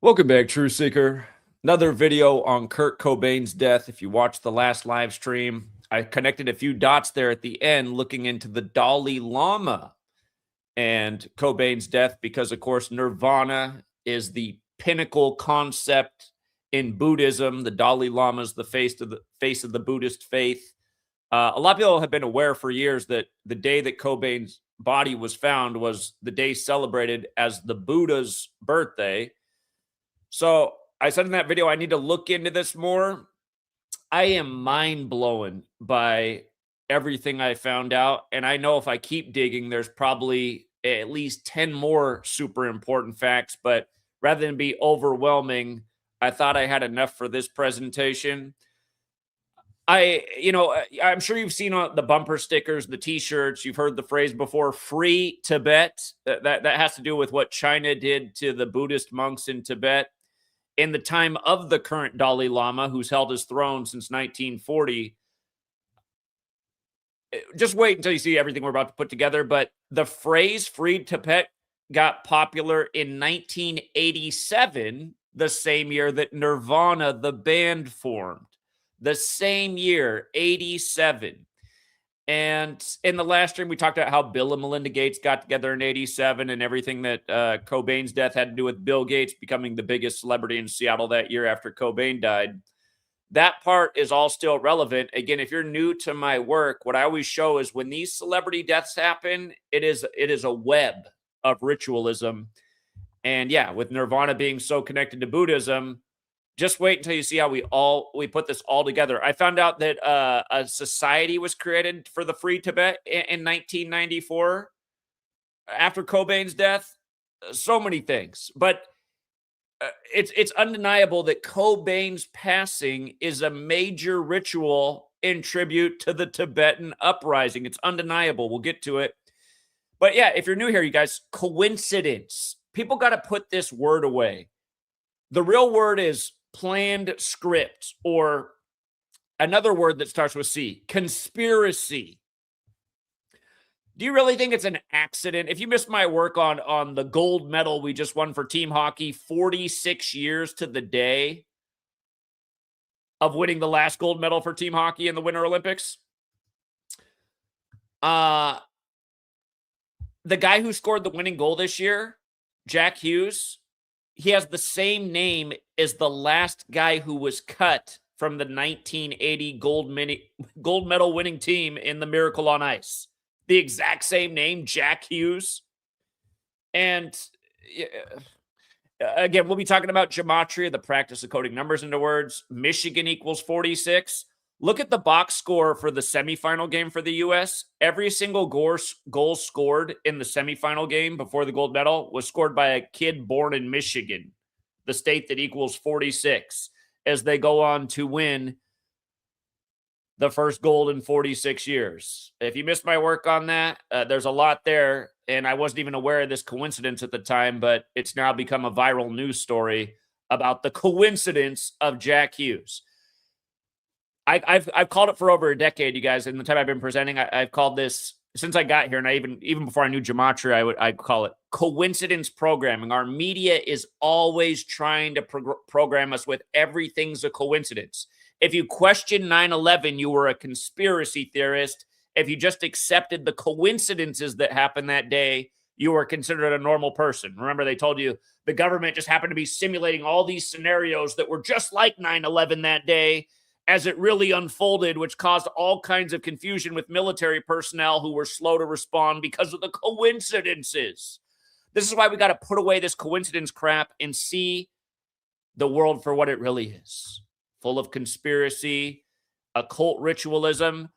Welcome back, True Seeker. Another video on Kurt Cobain's death. If you watched the last live stream, I connected a few dots there at the end looking into the Dalai Lama and Cobain's death because, of course, Nirvana is the pinnacle concept in Buddhism. The Dalai Lama is the face of the Buddhist faith. A lot of people have been aware for years that the day that Cobain's body was found was the day celebrated as the Buddha's birthday. So I said in that video, I need to look into this more. I am mind blown by everything I found out. And I know if I keep digging, there's probably at least 10 more super important facts. But rather than be overwhelming, I thought I had enough for this presentation. I'm sure you've seen the bumper stickers, the T-shirts. You've heard the phrase before, "Free Tibet." That has to do with what China did to the Buddhist monks in Tibet. In the time of the current Dalai Lama, who's held his throne since 1940. Just wait until you see everything we're about to put together. But the phrase "Free Tibet" got popular in 1987, the same year that Nirvana, the band, formed. The same year, 87. And in the last stream, we talked about how Bill and Melinda Gates got together in 87 and everything that Cobain's death had to do with Bill Gates becoming the biggest celebrity in Seattle that year after Cobain died. That part is all still relevant. Again, if you're new to my work, what I always show is when these celebrity deaths happen, it is a web of ritualism. And yeah, with Nirvana being so connected to Buddhism, just wait until you see how we put this all together. I found out that a society was created for the Free Tibet in 1994 after Cobain's death. So many things, but it's undeniable that Cobain's passing is a major ritual in tribute to the Tibetan Uprising. It's undeniable. We'll get to it. But yeah, if you're new here, you guys, coincidence. People got to put this word away. The real word is planned script, or another word that starts with C, conspiracy. Do you really think it's an accident? If you missed my work on the gold medal we just won for team hockey, 46 years to the day of winning the last gold medal for team hockey in the Winter Olympics, the guy who scored the winning goal this year, Jack Hughes, he has the same name as the last guy who was cut from the 1980 gold medal winning team in the Miracle on Ice. The exact same name, Jack Hughes. And again, we'll be talking about gematria, the practice of coding numbers into words. Michigan equals 46. Look at the box score for the semifinal game for the U.S. Every single goal scored in the semifinal game before the gold medal was scored by a kid born in Michigan, the state that equals 46, as they go on to win the first gold in 46 years. If you missed my work on that, there's a lot there, and I wasn't even aware of this coincidence at the time, but it's now become a viral news story about the coincidence of Jack Hughes. I've called it for over a decade, you guys. In the time I've been presenting, I've called this since I got here, and I even before I knew gematria, I'd call it coincidence programming. Our media is always trying to program us with everything's a coincidence. If you question 9/11, you were a conspiracy theorist. If you just accepted the coincidences that happened that day, you were considered a normal person. Remember, they told you the government just happened to be simulating all these scenarios that were just like 9/11 that day as it really unfolded, which caused all kinds of confusion with military personnel who were slow to respond because of the coincidences. This is why we got to put away this coincidence crap and see the world for what it really is. Full of conspiracy, occult ritualism.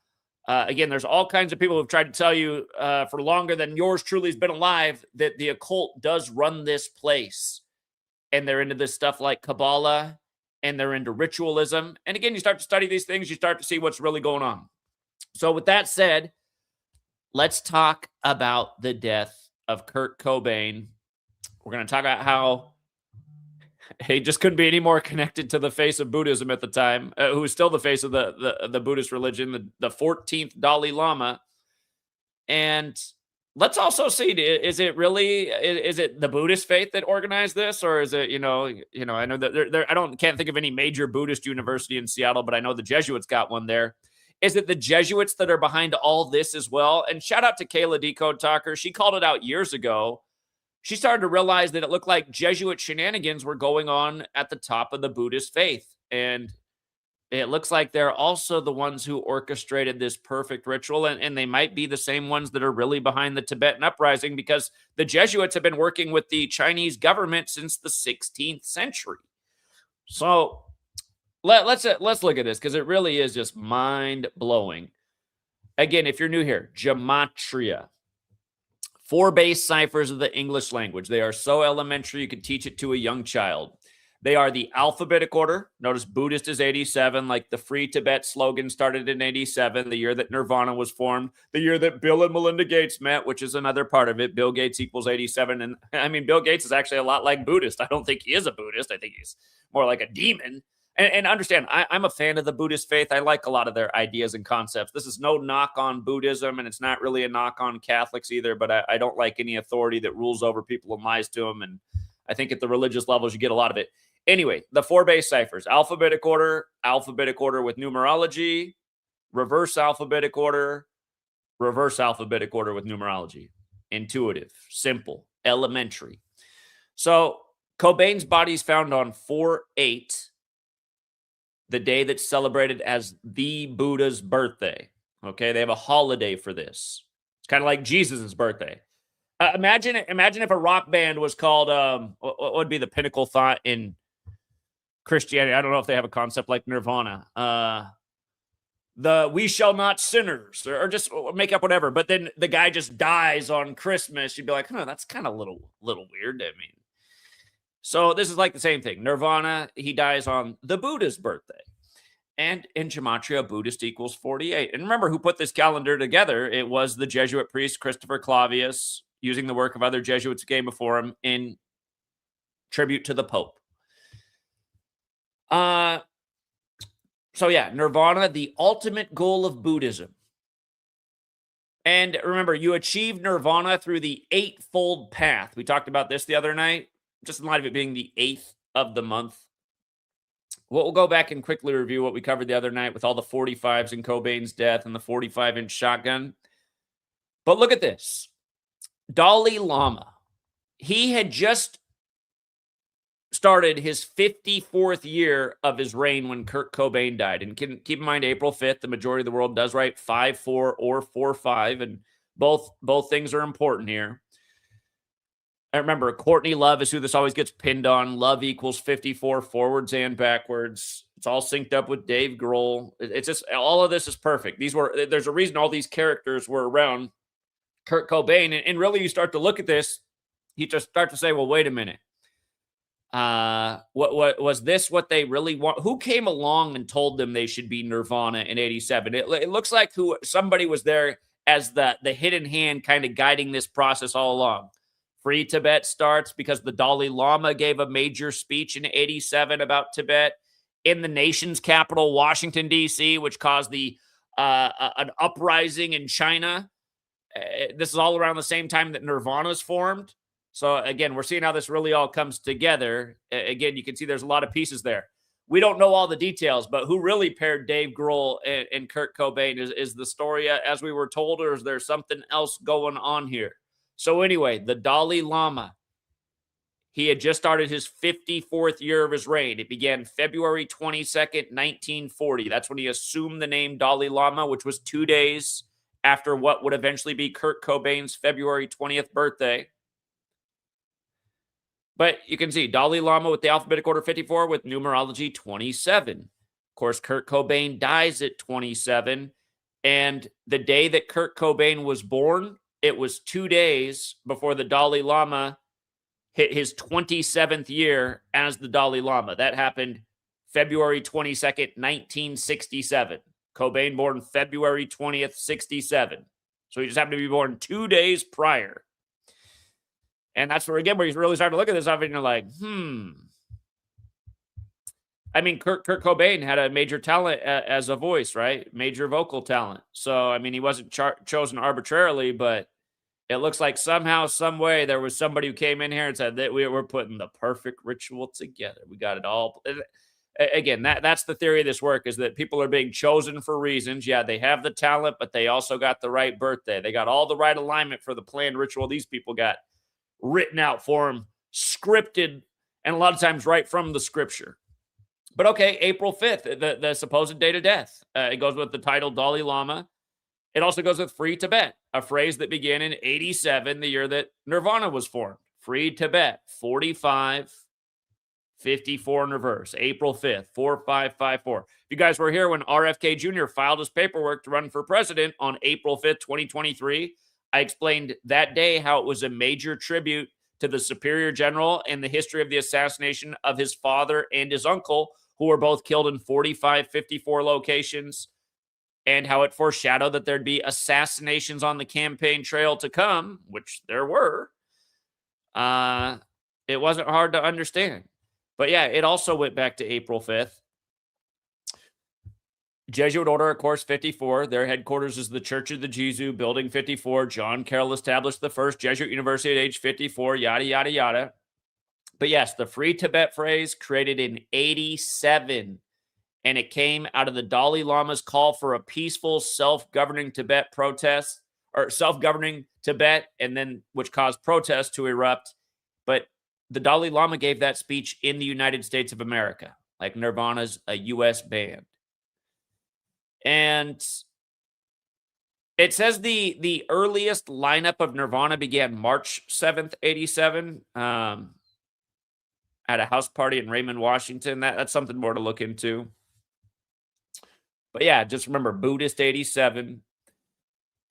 Again, there's all kinds of people who've tried to tell you for longer than yours truly has been alive that the occult does run this place. And they're into this stuff like Kabbalah, and they're into ritualism. And again, you start to study these things, you start to see what's really going on. So with that said, let's talk about the death of Kurt Cobain. We're going to talk about how he just couldn't be any more connected to the face of Buddhism at the time, who was still the face of the Buddhist religion, the 14th Dalai Lama. And let's also see, is it really, is it the Buddhist faith that organized this, or is it, I know that can't think of any major Buddhist university in Seattle, but I know the Jesuits got one there. Is it the Jesuits that are behind all this as well? And shout out to Kayla Decode Talker. She called it out years ago. She started to realize that it looked like Jesuit shenanigans were going on at the top of the Buddhist faith. And it looks like they're also the ones who orchestrated this perfect ritual, and they might be the same ones that are really behind the Tibetan Uprising, because the Jesuits have been working with the Chinese government since the 16th century. So let's look at this, because it really is just mind-blowing. Again, if you're new here, Gematria. 4 base ciphers of the English language. They are so elementary you could teach it to a young child. They are the alphabetic order. Notice Buddhist is 87, like the Free Tibet slogan started in 87, the year that Nirvana was formed, the year that Bill and Melinda Gates met, which is another part of it. Bill Gates equals 87. And I mean, Bill Gates is actually a lot like Buddhist. I don't think he is a Buddhist. I think he's more like a demon. And understand, I'm a fan of the Buddhist faith. I like a lot of their ideas and concepts. This is no knock on Buddhism, and it's not really a knock on Catholics either, but I don't like any authority that rules over people and lies to them. And I think at the religious levels, you get a lot of it. Anyway, the 4 base ciphers: alphabetic order with numerology, reverse alphabetic order with numerology. Intuitive, simple, elementary. So Cobain's body is found on 4/8, the day that's celebrated as the Buddha's birthday. Okay, they have a holiday for this. It's kind of like Jesus's birthday. Imagine if a rock band was called, what would be the pinnacle thought in Christianity? I don't know if they have a concept like Nirvana. The We Shall Not Sinners, or just make up whatever. But then the guy just dies on Christmas. You'd be like, that's kind of a little weird. I mean, so this is like the same thing. Nirvana, he dies on the Buddha's birthday. And in Gematria, Buddhist equals 48. And remember who put this calendar together. It was the Jesuit priest Christopher Clavius, using the work of other Jesuits who came before him in tribute to the Pope. So yeah, Nirvana, the ultimate goal of Buddhism. And remember, you achieve Nirvana through the 8-fold path. We talked about this the other night, just in light of it being the 8th of the month. We'll go back and quickly review what we covered the other night with all the 45s in Cobain's death and the 45-inch shotgun. But look at this. Dalai Lama. He had just started his 54th year of his reign when Kurt Cobain died. And keep in mind, April 5th, the majority of the world does write 5-4 or 4-5, and both things are important here. I remember Courtney Love is who this always gets pinned on. Love equals 54 forwards and backwards. It's all synced up with Dave Grohl. It's just, all of this is perfect. There's a reason all these characters were around Kurt Cobain. And really, you start to look at this, you just start to say, well, wait a minute. What was this what they really want? Who came along and told them they should be Nirvana in 87? It looks like somebody was there as the hidden hand kind of guiding this process all along. Free Tibet starts because the Dalai Lama gave a major speech in 87 about Tibet in the nation's capital, Washington, D.C., which caused an uprising in China. This is all around the same time that Nirvana's formed. So, again, we're seeing how this really all comes together. Again, you can see there's a lot of pieces there. We don't know all the details, but who really paired Dave Grohl and Kurt Cobain? Is the story as we were told, or is there something else going on here? So anyway, the Dalai Lama, he had just started his 54th year of his reign. It began February 22nd, 1940. That's when he assumed the name Dalai Lama, which was 2 days after what would eventually be Kurt Cobain's February 20th birthday. But you can see Dalai Lama with the alphabetic order 54 with numerology 27. Of course, Kurt Cobain dies at 27. And the day that Kurt Cobain was born, it was 2 days before the Dalai Lama hit his 27th year as the Dalai Lama. That happened February 22nd, 1967. Cobain born February 20th, 67. So he just happened to be born 2 days prior. And that's where you really start to look at this stuff and you're like, I mean, Kurt Cobain had a major talent as a voice, right? Major vocal talent. So, I mean, he wasn't chosen arbitrarily, but It looks like somehow, some way, there was somebody who came in here and said that we're putting the perfect ritual together. We got it all. Again, that's the theory of this work, is that people are being chosen for reasons. Yeah, they have the talent, but they also got the right birthday. They got all the right alignment for the planned ritual these people got written out for them, scripted, and a lot of times right from the scripture. But okay, April 5th, the supposed date of death. It goes with the title Dalai Lama. It also goes with Free Tibet, a phrase that began in 87, the year that Nirvana was formed. Free Tibet, 4554 in reverse, April 5th, 4554. If you guys were here when RFK Jr. filed his paperwork to run for president on April 5th, 2023, I explained that day how it was a major tribute to the Superior General and the history of the assassination of his father and his uncle, who were both killed in 4554 locations, and how it foreshadowed that there'd be assassinations on the campaign trail to come, which there were. It wasn't hard to understand. But yeah, it also went back to April 5th. Jesuit Order of Course 54. Their headquarters is the Church of the Jesu, Building 54. John Carroll established the first Jesuit university at age 54, yada, yada, yada. But yes, the Free Tibet phrase created in 87, and it came out of the Dalai Lama's call for a peaceful, self-governing Tibet protest, or self-governing Tibet, and then which caused protests to erupt. But the Dalai Lama gave that speech in the United States of America, like Nirvana's a U.S. band. And it says the earliest lineup of Nirvana began March 7th, 87, at a house party in Raymond, Washington. That's something more to look into. But yeah, just remember, Buddhist 87.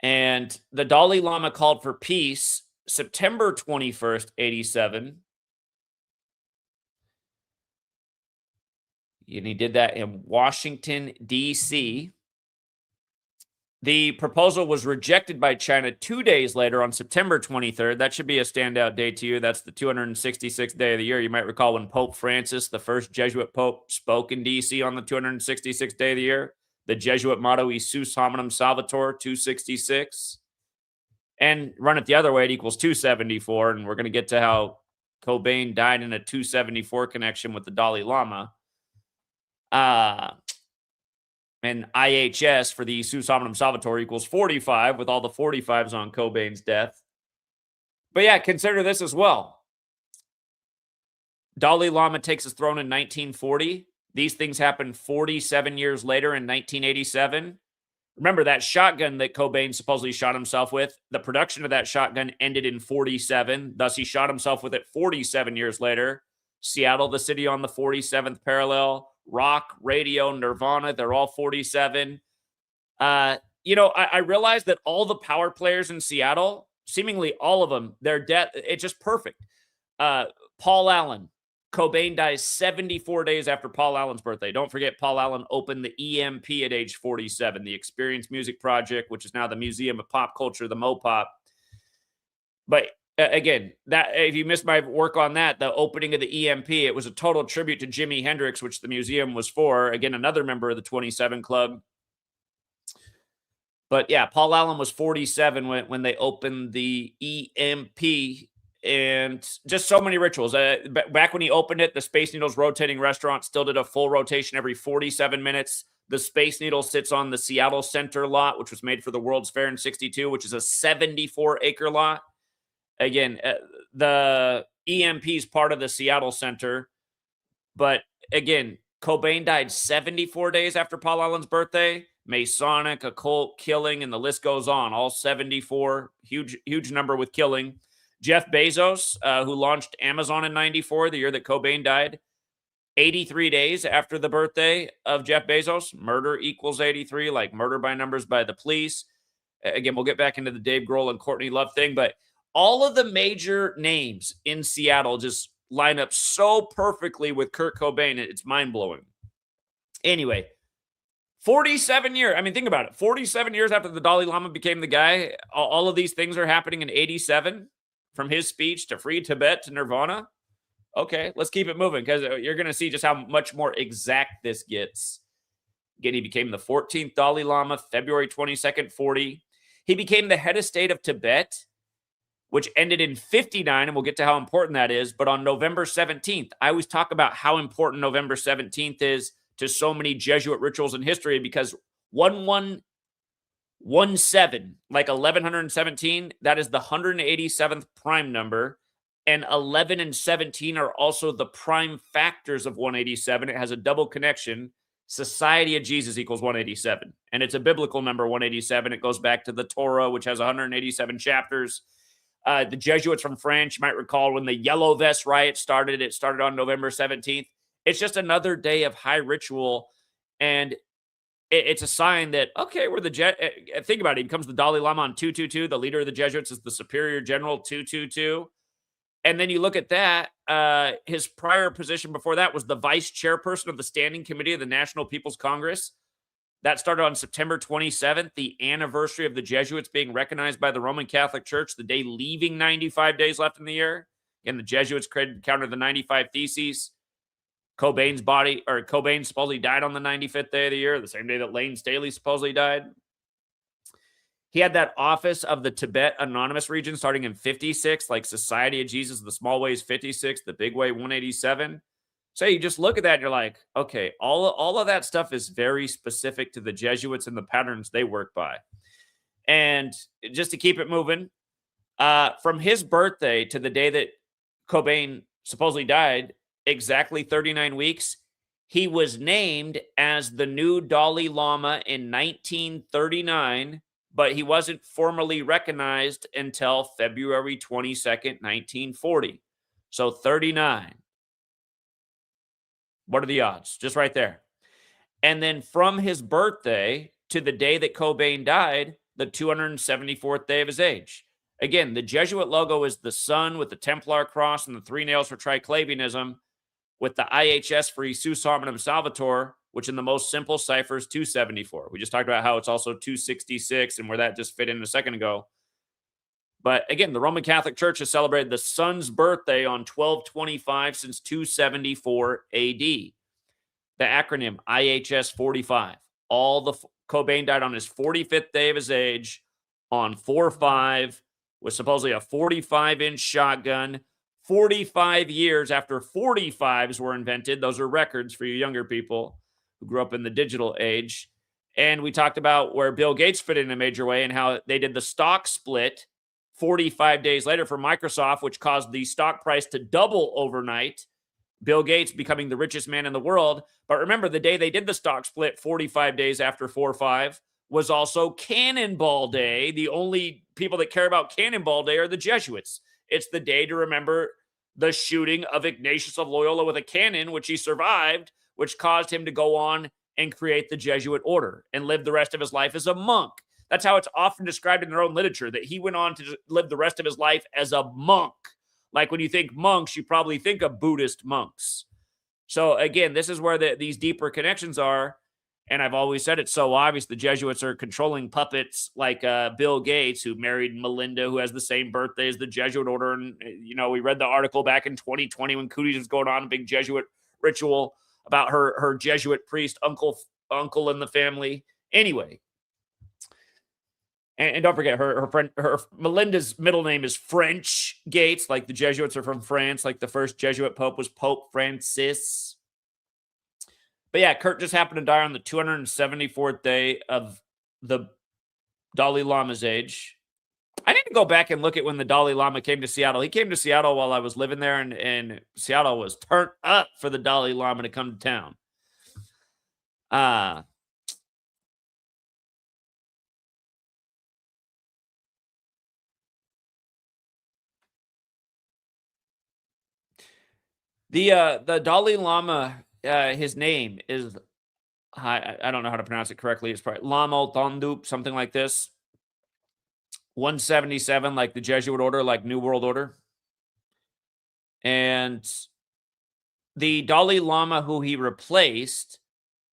And the Dalai Lama called for peace September 21st, 87. And he did that in Washington, D.C. The proposal was rejected by China 2 days later on September 23rd. That should be a standout day to you. That's the 266th day of the year. You might recall when Pope Francis, the first Jesuit pope, spoke in D.C. on the 266th day of the year. The Jesuit motto, Isus Hominum Salvator, 266. And run it the other way, it equals 274. And we're going to get to how Cobain died in a 274 connection with the Dalai Lama. And IHS for the Isus Hominum Salvator equals 45, with all the 45s on Cobain's death. But yeah, consider this as well. Dalai Lama takes his throne in 1940. These things happened 47 years later in 1987. Remember that shotgun that Cobain supposedly shot himself with? The production of that shotgun ended in 47. Thus, he shot himself with it 47 years later. Seattle, the city on the 47th parallel. Rock, radio, Nirvana, they're all 47. I realized that all the power players in Seattle, seemingly all of them, their death, it's just perfect. Paul Allen, Cobain dies 74 days after Paul Allen's birthday. Don't forget, Paul Allen opened the EMP at age 47, the Experience Music Project, which is now the Museum of Pop Culture, the MoPop. But again, that if you missed my work on that, the opening of the EMP, it was a total tribute to Jimi Hendrix, which the museum was for. Again, another member of the 27 Club. But yeah, Paul Allen was 47 when they opened the EMP, and just so many rituals. Back when he opened it, the Space Needle's rotating restaurant still did a full rotation every 47 minutes. The Space Needle sits on the Seattle Center lot, which was made for the World's Fair in 62, which is a 74-acre lot. Again, the EMP is part of the Seattle Center. But again, Cobain died 74 days after Paul Allen's birthday. Masonic, occult, killing, and the list goes on. All 74. Huge number with killing. Jeff Bezos, who launched Amazon in 94, the year that Cobain died. 83 days after the birthday of Jeff Bezos. Murder equals 83, like murder by numbers by the police. Again, we'll get back into the Dave Grohl and Courtney Love thing, but all of the major names in Seattle just line up so perfectly with Kurt Cobain. It's mind-blowing. Anyway, 47 years. I mean, think about it. 47 years after the Dalai Lama became the guy, all of these things are happening in 87, from his speech to Free Tibet to Nirvana. Okay, let's keep it moving, because you're going to see just how much more exact this gets. Again, he became the 14th Dalai Lama, February 22nd, 40. He became the head of state of Tibet which ended in 59, and we'll get to how important that is. But on November 17th, I always talk about how important November 17th is to so many Jesuit rituals in history, because 1117, like 1117, that is the 187th prime number, and 11 and 17 are also the prime factors of 187. It has a double connection. Society of Jesus equals 187, and it's a biblical number, 187. It goes back to the Torah, which has 187 chapters. The Jesuits from France, you might recall when the Yellow Vest riot started, it started on November 17th. It's just another day of high ritual, and it's a sign that, okay, we're think about it. He becomes the Dalai Lama on 222. The leader of the Jesuits is the Superior General 222. And then you look at that, his prior position before that was the vice chairperson of the Standing Committee of the National People's Congress. That started on September 27th, the anniversary of the Jesuits being recognized by the Roman Catholic Church, the day leaving 95 days left in the year. Again, the Jesuits counted the 95 Theses. Cobain supposedly died on the 95th day of the year, the same day that Lane Staley supposedly died. He had that office of the Tibet Anonymous region starting in 56, like Society of Jesus, the Small Way is 56, the Big Way 187. So you just look at that and you're like, okay, all of that stuff is very specific to the Jesuits and the patterns they work by. And just to keep it moving, from his birthday to the day that Cobain supposedly died, exactly 39 weeks, he was named as the new Dalai Lama in 1939, but he wasn't formally recognized until February 22nd, 1940. So 39. What are the odds? Just right there. And then from his birthday to the day that Cobain died, the 274th day of his age. Again, the Jesuit logo is the sun with the Templar cross and the three nails for Triclavianism, with the IHS for Jesus Hominum Salvator, which in the most simple cipher is 274. We just talked about how it's also 266 and where that just fit in a second ago. But again, the Roman Catholic Church has celebrated the sun's birthday on 12/25 since 274 AD. The acronym IHS 45. Cobain died on his 45th day of his age on 4/5 with supposedly a 45-inch shotgun. 45 years after 45s were invented. Those are records for you younger people who grew up in the digital age. And we talked about where Bill Gates fit in a major way and how they did the stock split 45 days later for Microsoft, which caused the stock price to double overnight. Bill Gates becoming the richest man in the world. But remember, the day they did the stock split 45 days after 4/5 was also Cannonball Day. The only people that care about Cannonball Day are the Jesuits. It's the day to remember the shooting of Ignatius of Loyola with a cannon, which he survived, which caused him to go on and create the Jesuit order and live the rest of his life as a monk. That's how it's often described in their own literature, that he went on to live the rest of his life as a monk. Like when you think monks, you probably think of Buddhist monks. So again, this is where these deeper connections are. And I've always said it's so obvious the Jesuits are controlling puppets like Bill Gates, who married Melinda, who has the same birthday as the Jesuit order. And, we read the article back in 2020 when Cooties was going on, a big Jesuit ritual about her Jesuit priest, uncle in the family. Anyway. And don't forget, her Melinda's middle name is French Gates, like the Jesuits are from France, like the first Jesuit pope was Pope Francis. But yeah, Kurt just happened to die on the 274th day of the Dalai Lama's age. I need to go back and look at when the Dalai Lama came to Seattle. He came to Seattle while I was living there, and Seattle was turned up for the Dalai Lama to come to town. The Dalai Lama, his name is, I don't know how to pronounce it correctly. It's probably Lama Thandup, something like this. 177, like the Jesuit order, like New World Order. And the Dalai Lama who he replaced,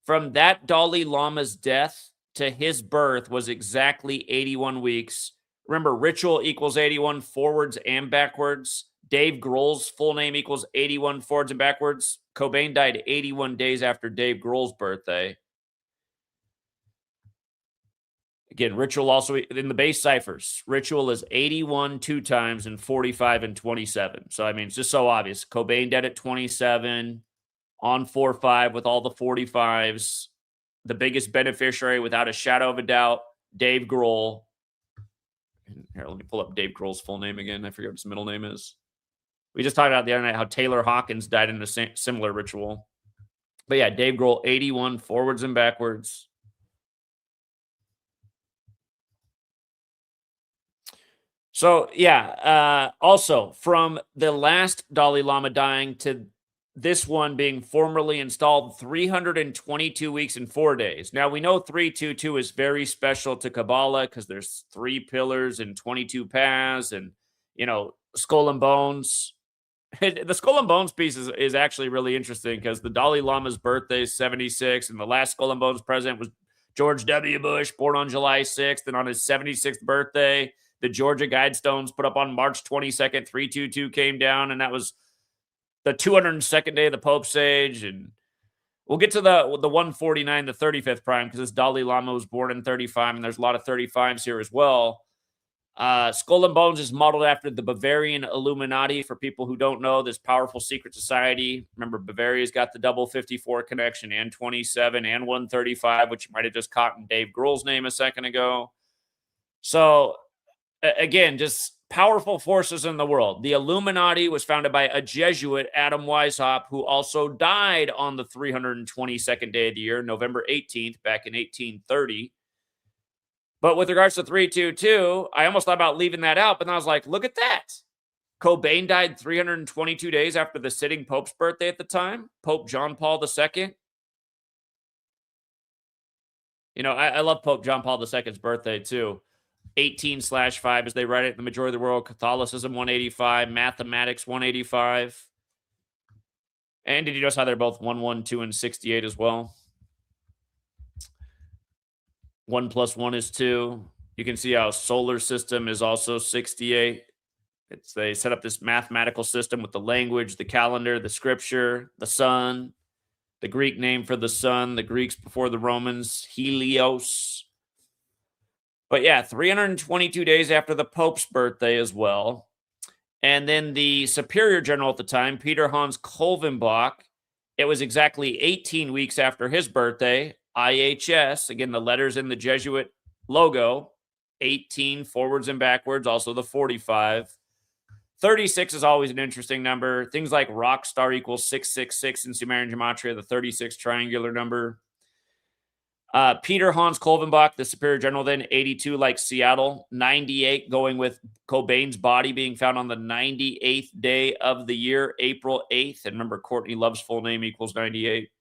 from that Dalai Lama's death to his birth was exactly 81 weeks. Remember, ritual equals 81 forwards and backwards. Dave Grohl's full name equals 81 forwards and backwards. Cobain died 81 days after Dave Grohl's birthday. Again, Ritual also in the base ciphers. Ritual is 81 2 times and 45 and 27. So, I mean, it's just so obvious. Cobain dead at 27, on 4-5 with all the 45s. The biggest beneficiary, without a shadow of a doubt, Dave Grohl. Here, let me pull up Dave Grohl's full name again. I forget what his middle name is. We just talked about the other night how Taylor Hawkins died in a similar ritual. But yeah, Dave Grohl, 81, forwards and backwards. So, yeah, also from the last Dalai Lama dying to this one being formally installed, 322 weeks and 4 days. Now, we know 322 is very special to Kabbalah because there's 3 pillars and 22 paths and, skull and bones. The skull and bones piece is actually really interesting because the Dalai Lama's birthday is 76, and the last skull and bones president was George W. Bush, born on July 6th, and on his 76th birthday, the Georgia Guidestones put up on March 22nd, 322 came down, and that was the 202nd day of the Pope's age. And we'll get to the 149, the 35th prime, because this Dalai Lama was born in 35, and there's a lot of 35s here as well. Skull and Bones is modeled after the Bavarian Illuminati. For people who don't know, this powerful secret society. Remember, Bavaria's got the double 54 connection and 27 and 135, which you might have just caught in Dave Grohl's name a second ago. So, again, just powerful forces in the world. The Illuminati was founded by a Jesuit, Adam Weishaupt, who also died on the 322nd day of the year, November 18th, back in 1830. But with regards to 322, I almost thought about leaving that out, but then I was like, look at that. Cobain died 322 days after the sitting Pope's birthday at the time, Pope John Paul II. I love Pope John Paul II's birthday too. 18/5, as they write it in the majority of the world. Catholicism, 185. Mathematics, 185. And did you notice how they're both 112 and 68 as well? 1 + 1 is 2. You can see how solar system is also 68. They set up this mathematical system with the language, the calendar, the scripture, the sun, the Greek name for the sun, the Greeks before the Romans, Helios. But yeah, 322 days after the Pope's birthday as well. And then the superior general at the time, Peter Hans Kolvenbach, it was exactly 18 weeks after his birthday, IHS, again, the letters in the Jesuit logo, 18 forwards and backwards, also the 45. 36 is always an interesting number. Things like rock star equals 666 in Sumerian gematria, the 36 triangular number. Peter Hans Kolvenbach, the superior general, then 82 like Seattle, 98 going with Cobain's body being found on the 98th day of the year, April 8th. And remember, Courtney Love's full name equals 98.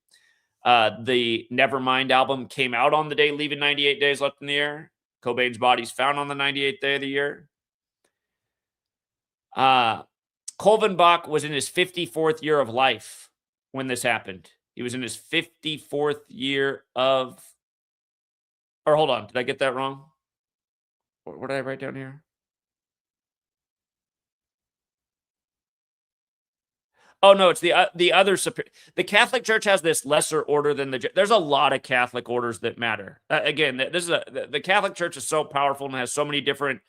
The Nevermind album came out on the day, leaving 98 days left in the year. Cobain's body's found on the 98th day of the year. Kolvenbach was in his 54th year of life when this happened. He was in his 54th year of... Or hold on, did I get that wrong? What did I write down here? Oh, no, it's the other... The Catholic Church has this lesser order than the... There's a lot of Catholic orders that matter. Again, the Catholic Church is so powerful and has so many different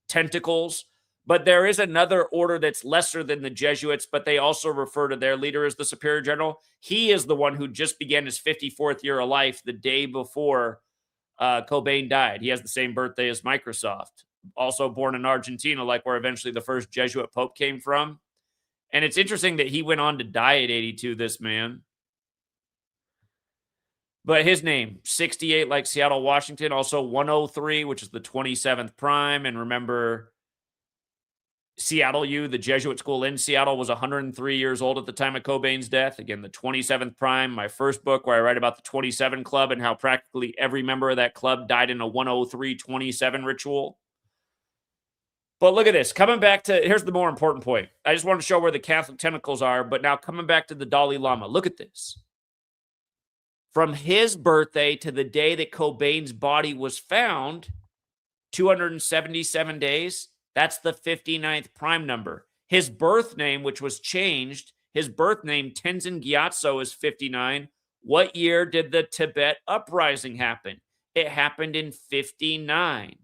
tentacles, but there is another order that's lesser than the Jesuits, but they also refer to their leader as the Superior General. He is the one who just began his 54th year of life the day before Cobain died. He has the same birthday as Microsoft. Also born in Argentina, like where eventually the first Jesuit Pope came from. And it's interesting that he went on to die at 82, this man. But his name, 68 like Seattle, Washington. Also 103, which is the 27th prime. And remember... Seattle U, the Jesuit school in Seattle, was 103 years old at the time of Cobain's death. Again, the 27th prime, my first book where I write about the 27 Club and how practically every member of that club died in a 103-27 ritual. But look at this. Coming back to, here's the more important point. I just want to show where the Catholic tentacles are, but now coming back to the Dalai Lama. Look at this. From his birthday to the day that Cobain's body was found, 277 days. That's the 59th prime number. His birth name, which was changed, his birth name, Tenzin Gyatso, is 59. What year did the Tibet Uprising happen? It happened in 59.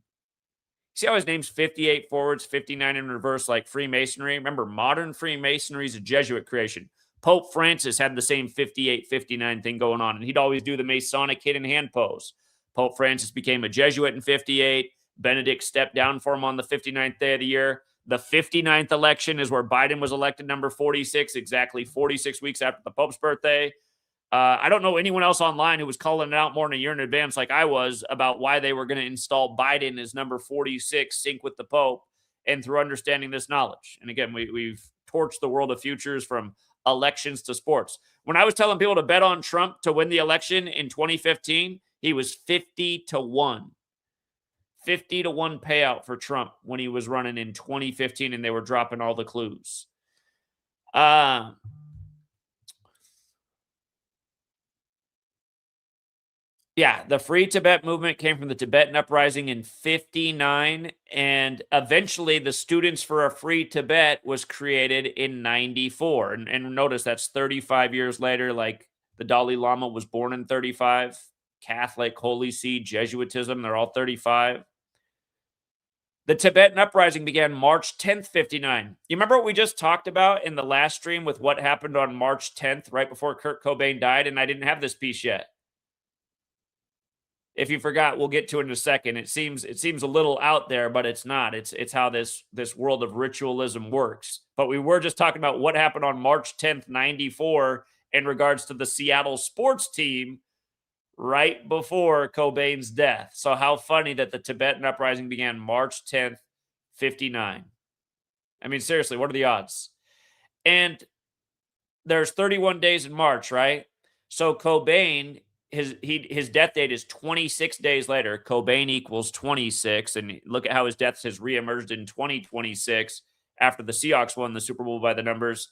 See how his name's 58 forwards, 59 in reverse, like Freemasonry? Remember, modern Freemasonry is a Jesuit creation. Pope Francis had the same 58, 59 thing going on, and he'd always do the Masonic hidden hand pose. Pope Francis became a Jesuit in 58. Benedict stepped down for him on the 59th day of the year. The 59th election is where Biden was elected number 46, exactly 46 weeks after the Pope's birthday. I don't know anyone else online who was calling it out more than a year in advance like I was about why they were going to install Biden as number 46, sync with the Pope, and through understanding this knowledge. And again, we've torched the world of futures from elections to sports. When I was telling people to bet on Trump to win the election in 2015, he was 50 to 1. 50 to 1 payout for Trump when he was running in 2015 and they were dropping all the clues. Yeah, the Free Tibet movement came from the Tibetan Uprising in 59, and eventually the Students for a Free Tibet was created in 94. And notice that's 35 years later, like the Dalai Lama was born in 35, Catholic, Holy See, Jesuitism, they're all 35. The Tibetan Uprising began March 10th, 59. You remember what we just talked about in the last stream with what happened on March 10th, right before Kurt Cobain died? And I didn't have this piece yet. If you forgot, we'll get to it in a second. It seems a little out there, but it's not. It's how this world of ritualism works. But we were just talking about what happened on March 10th, 94 in regards to the Seattle sports team right before Cobain's death. So how funny that the Tibetan Uprising began March 10th, 59. I mean, seriously, what are the odds? And there's 31 days in March, right? So Cobain, his death date is 26 days later. Cobain equals 26. And look at how his death has reemerged in 2026 after the Seahawks won the Super Bowl by the numbers.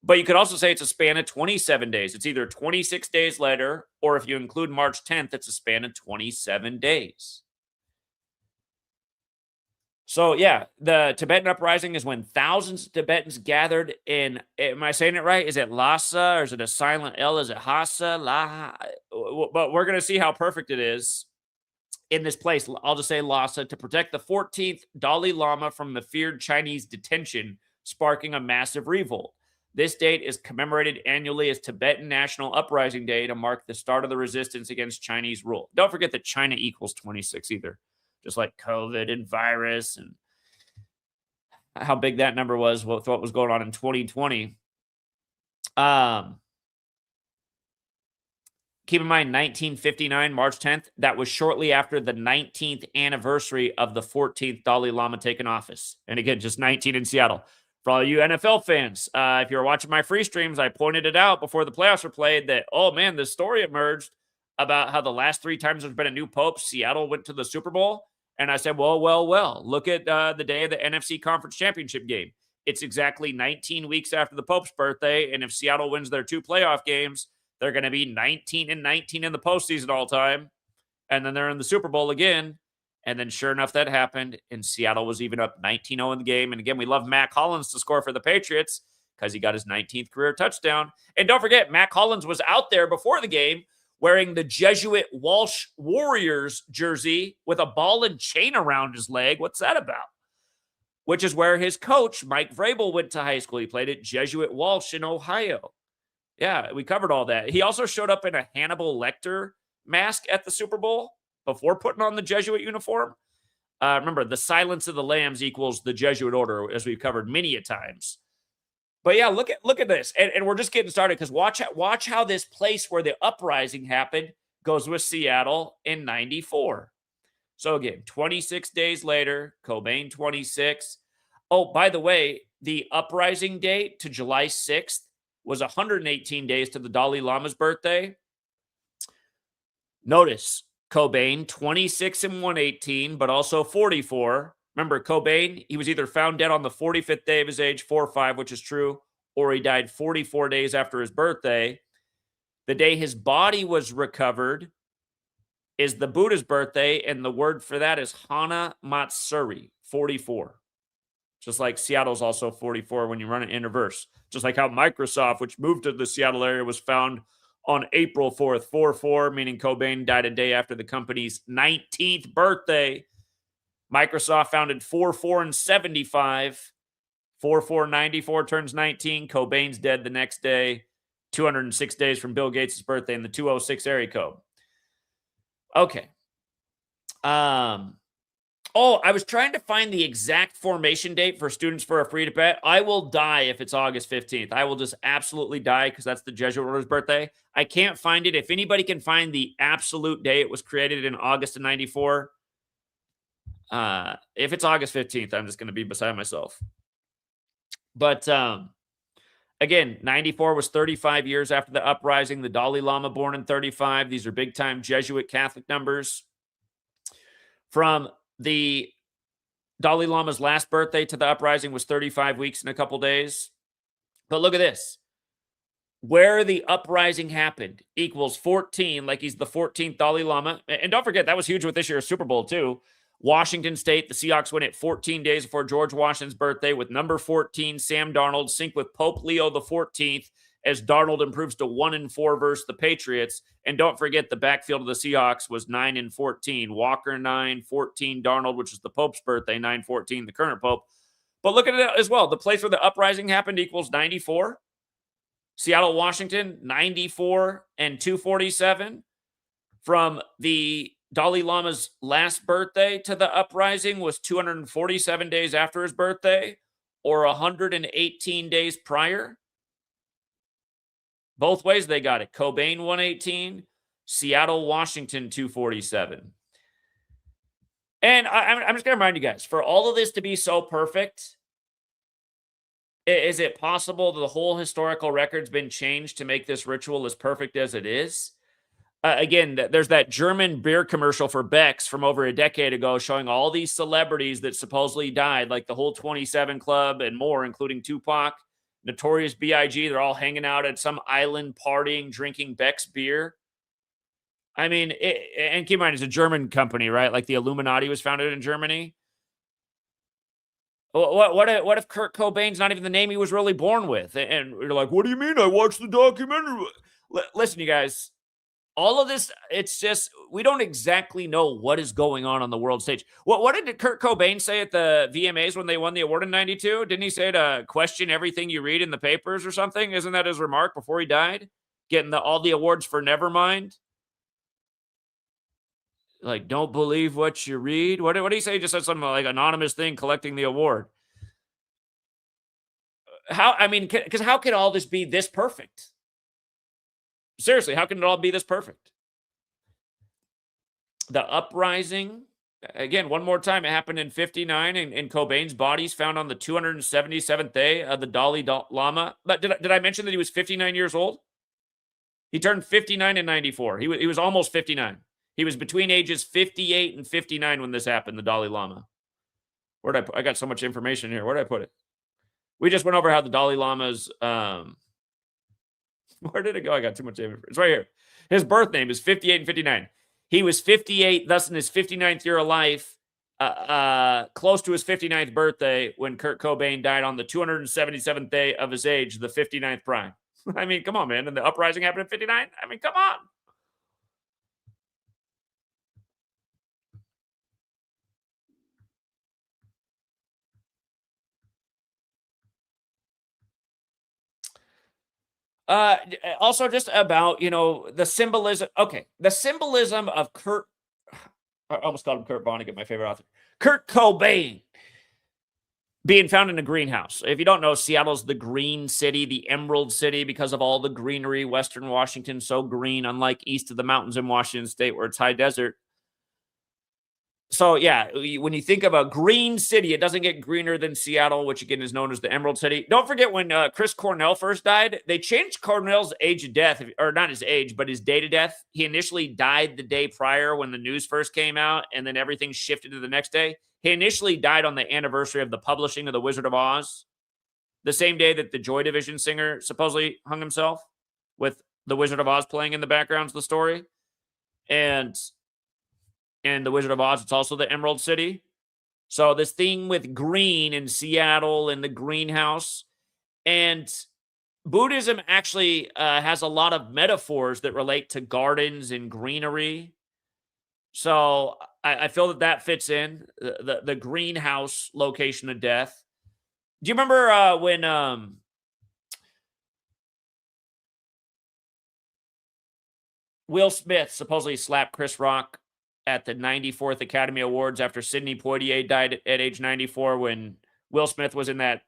But you could also say it's a span of 27 days. It's either 26 days later, or if you include March 10th, it's a span of 27 days. So, yeah, the Tibetan Uprising is when thousands of Tibetans gathered in, am I saying it right? Is it Lhasa or is it a silent L? Is it Hasa? But we're going to see how perfect it is in this place. I'll just say Lhasa, to protect the 14th Dalai Lama from the feared Chinese detention, sparking a massive revolt. This date is commemorated annually as Tibetan National Uprising Day to mark the start of the resistance against Chinese rule. Don't forget that China equals 26 either. Just like COVID and virus and how big that number was with what was going on in 2020. Keep in mind, 1959, March 10th, that was shortly after the 19th anniversary of the 14th Dalai Lama taking office. And again, just 19 in Seattle. For all you NFL fans, if you were watching my free streams, I pointed it out before the playoffs were played that, oh man, this story emerged about how the last 3 times there's been a new pope, Seattle went to the Super Bowl. And I said, well, look at the day of the NFC Conference Championship game. It's exactly 19 weeks after the Pope's birthday. And if Seattle wins their 2 playoff games, they're going to be 19-19 in the postseason all time. And then they're in the Super Bowl again. And then sure enough, that happened. And Seattle was even up 19-0 in the game. And again, we love Matt Collins to score for the Patriots because he got his 19th career touchdown. And don't forget, Matt Collins was out there before the game wearing the Jesuit Walsh Warriors jersey with a ball and chain around his leg. What's that about? Which is where his coach, Mike Vrabel, went to high school. He played at Jesuit Walsh in Ohio. Yeah, we covered all that. He also showed up in a Hannibal Lecter mask at the Super Bowl before putting on the Jesuit uniform. Remember, the Silence of the Lambs equals the Jesuit order, as we've covered many a times. But yeah, look at this. And we're just getting started because watch how this place where the uprising happened goes with Seattle in 94. So again, 26 days later, Cobain 26. Oh, by the way, the uprising date to July 6th was 118 days to the Dalai Lama's birthday. Notice Cobain 26 and 118, but also 44. Remember, Cobain, he was either found dead on the 45th day of his age, 4-5, which is true, or he died 44 days after his birthday. The day his body was recovered is the Buddha's birthday, and the word for that is Hana Matsuri, 44. Just like Seattle's also 44 when you run it in reverse. Just like how Microsoft, which moved to the Seattle area, was found on April 4th, 4/4, meaning Cobain died a day after the company's 19th birthday. Microsoft founded 4/4 and 75. 4/4 94 turns 19. Cobain's dead the next day. 206 days from Bill Gates' birthday in the 206 area code. Okay. Oh, I was trying to find the exact formation date for Students for a Free to Bet. I will die if it's August 15th. I will just absolutely die because that's the Jesuit Order's birthday. I can't find it. If anybody can find the absolute day it was created in August of 94, if it's August 15th, I'm just going to be beside myself. But again, 94 was 35 years after the uprising. The Dalai Lama born in 35. These are big-time Jesuit Catholic numbers. From the Dalai Lama's last birthday to the uprising was 35 weeks and a couple days. But look at this. Where the uprising happened equals 14, like he's the 14th Dalai Lama. And don't forget, that was huge with this year's Super Bowl, too. Washington State, the Seahawks win it 14 days before George Washington's birthday with number 14, Sam Darnold, sync with Pope Leo the 14th as Darnold improves to 1-4 versus the Patriots. And don't forget, the backfield of the Seahawks was 9-14. Walker 9-14, Darnold, which is the Pope's birthday, 9-14, the current Pope. But look at it as well. The place where the uprising happened equals 94. Seattle, Washington, 94 and 247. From the Dalai Lama's last birthday to the uprising was 247 days after his birthday, or 118 days prior. Both ways they got it. Cobain 118, Seattle, Washington 247. And I'm just going to remind you guys, for all of this to be so perfect, is it possible that the whole historical record's been changed to make this ritual as perfect as it is? Again, there's that German beer commercial for Beck's from over a decade ago showing all these celebrities that supposedly died, like the whole 27 Club and more, including Tupac, Notorious B.I.G. They're all hanging out at some island partying, drinking Beck's beer. I mean, and keep in mind, it's a German company, right? Like the Illuminati was founded in Germany. What if Kurt Cobain's not even the name he was really born with? And you're like, what do you mean? I watched the documentary. Listen, you guys. All of this, it's just, we don't exactly know what is going on the world stage. What did Kurt Cobain say at the VMAs when they won the award in 92? Didn't he say to question everything you read in the papers or something? Isn't that his remark before he died? Getting all the awards for Nevermind? Like, don't believe what you read? What did he say? He just said something like anonymous thing collecting the award. Because how can all this be this perfect? Seriously, how can it all be this perfect? The uprising, again, one more time, it happened in 59, and Cobain's body's found on the 277th day of the Dalai Lama. But did I mention that he was 59 years old? He turned 59 in 94. He was almost 59. He was between ages 58 and 59 when this happened, the Dalai Lama. Where'd I put? I got so much information here. Where did I put it? We just went over how the Dalai Lama's... Where did it go? I got too much information. It's right here. His birth name is 58 and 59. He was 58, thus in his 59th year of life, close to his 59th birthday when Kurt Cobain died on the 277th day of his age, the 59th prime. I mean, come on, man. And the uprising happened at 59? I mean, come on. Also just about, the symbolism. Okay. The symbolism of I almost called him Kurt Vonnegut, my favorite author. Kurt Cobain being found in a greenhouse. If you don't know, Seattle's the green city, the emerald city, because of all the greenery. Western Washington, so green, unlike east of the mountains in Washington State where it's high desert. So, yeah, when you think of a green city, it doesn't get greener than Seattle, which, again, is known as the Emerald City. Don't forget when Chris Cornell first died, they changed Cornell's age of death, or not his age, but his date of death. He initially died the day prior when the news first came out, and then everything shifted to the next day. He initially died on the anniversary of the publishing of The Wizard of Oz, the same day that the Joy Division singer supposedly hung himself, with The Wizard of Oz playing in the background of the story. And The Wizard of Oz, it's also the Emerald City. So this thing with green in Seattle and the greenhouse. And Buddhism actually has a lot of metaphors that relate to gardens and greenery. So I feel that that fits in the greenhouse location of death. Do you remember when Will Smith supposedly slapped Chris Rock at the 94th Academy Awards after Sidney Poitier died at age 94 when Will Smith was in that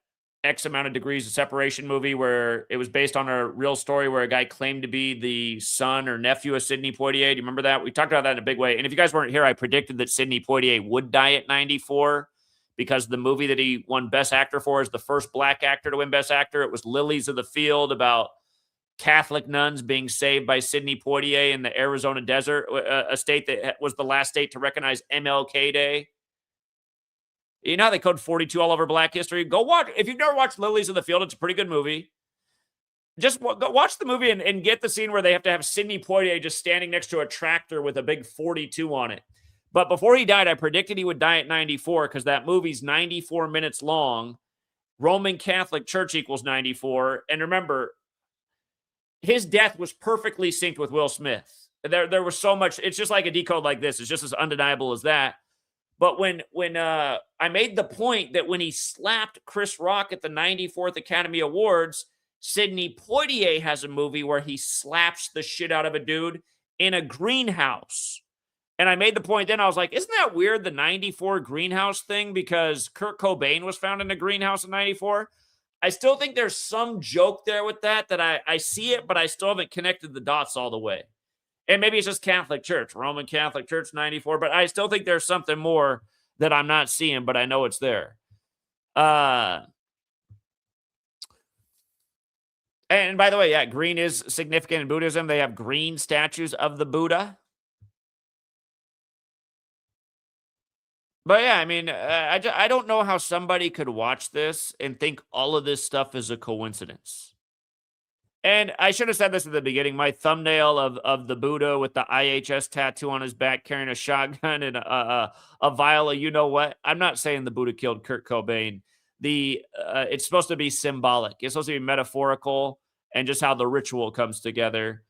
X amount of degrees of separation movie where it was based on a real story where a guy claimed to be the son or nephew of Sidney Poitier. Do you remember that? We talked about that in a big way. And if you guys weren't here, I predicted that Sidney Poitier would die at 94 because the movie that he won Best Actor for is the first black actor to win Best Actor. It was Lilies of the Field about Catholic nuns being saved by Sidney Poitier in the Arizona desert, a state that was the last state to recognize MLK Day. You know how they code 42 all over Black history? Go watch. If you've never watched Lilies of the Field, it's a pretty good movie. Just go watch the movie and get the scene where they have to have Sidney Poitier just standing next to a tractor with a big 42 on it. But before he died, I predicted he would die at 94 because that movie's 94 minutes long. Roman Catholic Church equals 94. And remember, his death was perfectly synced with Will Smith. There was so much. It's just like a decode like this. It's just as undeniable as that. But when I made the point that when he slapped Chris Rock at the 94th Academy Awards, Sidney Poitier has a movie where he slaps the shit out of a dude in a greenhouse. And I made the point then, I was like, isn't that weird, the 94 greenhouse thing? Because Kurt Cobain was found in a greenhouse in 94. I still think there's some joke there with that I see it, but I still haven't connected the dots all the way. And maybe it's just Catholic Church, Roman Catholic Church 94, but I still think there's something more that I'm not seeing, but I know it's there. And by the way, yeah, green is significant in Buddhism. They have green statues of the Buddha. But yeah, I mean, I don't know how somebody could watch this and think all of this stuff is a coincidence. And I should have said this at the beginning. My thumbnail of the Buddha with the IHS tattoo on his back, carrying a shotgun and a vial of you know what. I'm not saying the Buddha killed Kurt Cobain. It's supposed to be symbolic. It's supposed to be metaphorical, and just how the ritual comes together.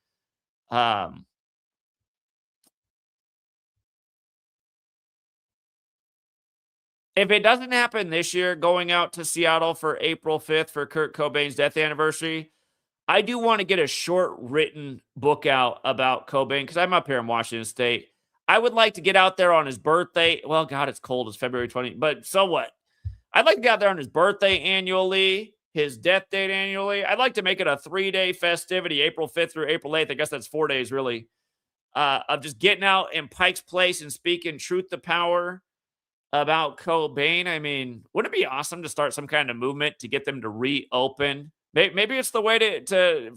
If it doesn't happen this year, going out to Seattle for April 5th for Kurt Cobain's death anniversary, I do want to get a short written book out about Cobain because I'm up here in Washington State. I would like to get out there on his birthday. Well, God, it's cold. It's February 20th, but so what? I'd like to get out there on his birthday annually, his death date annually. I'd like to make it a 3-day festivity, April 5th through April 8th. I guess that's 4 days, really, of just getting out in Pike's Place and speaking truth to power about Cobain. I mean, wouldn't it be awesome to start some kind of movement to get them to reopen? Maybe it's the way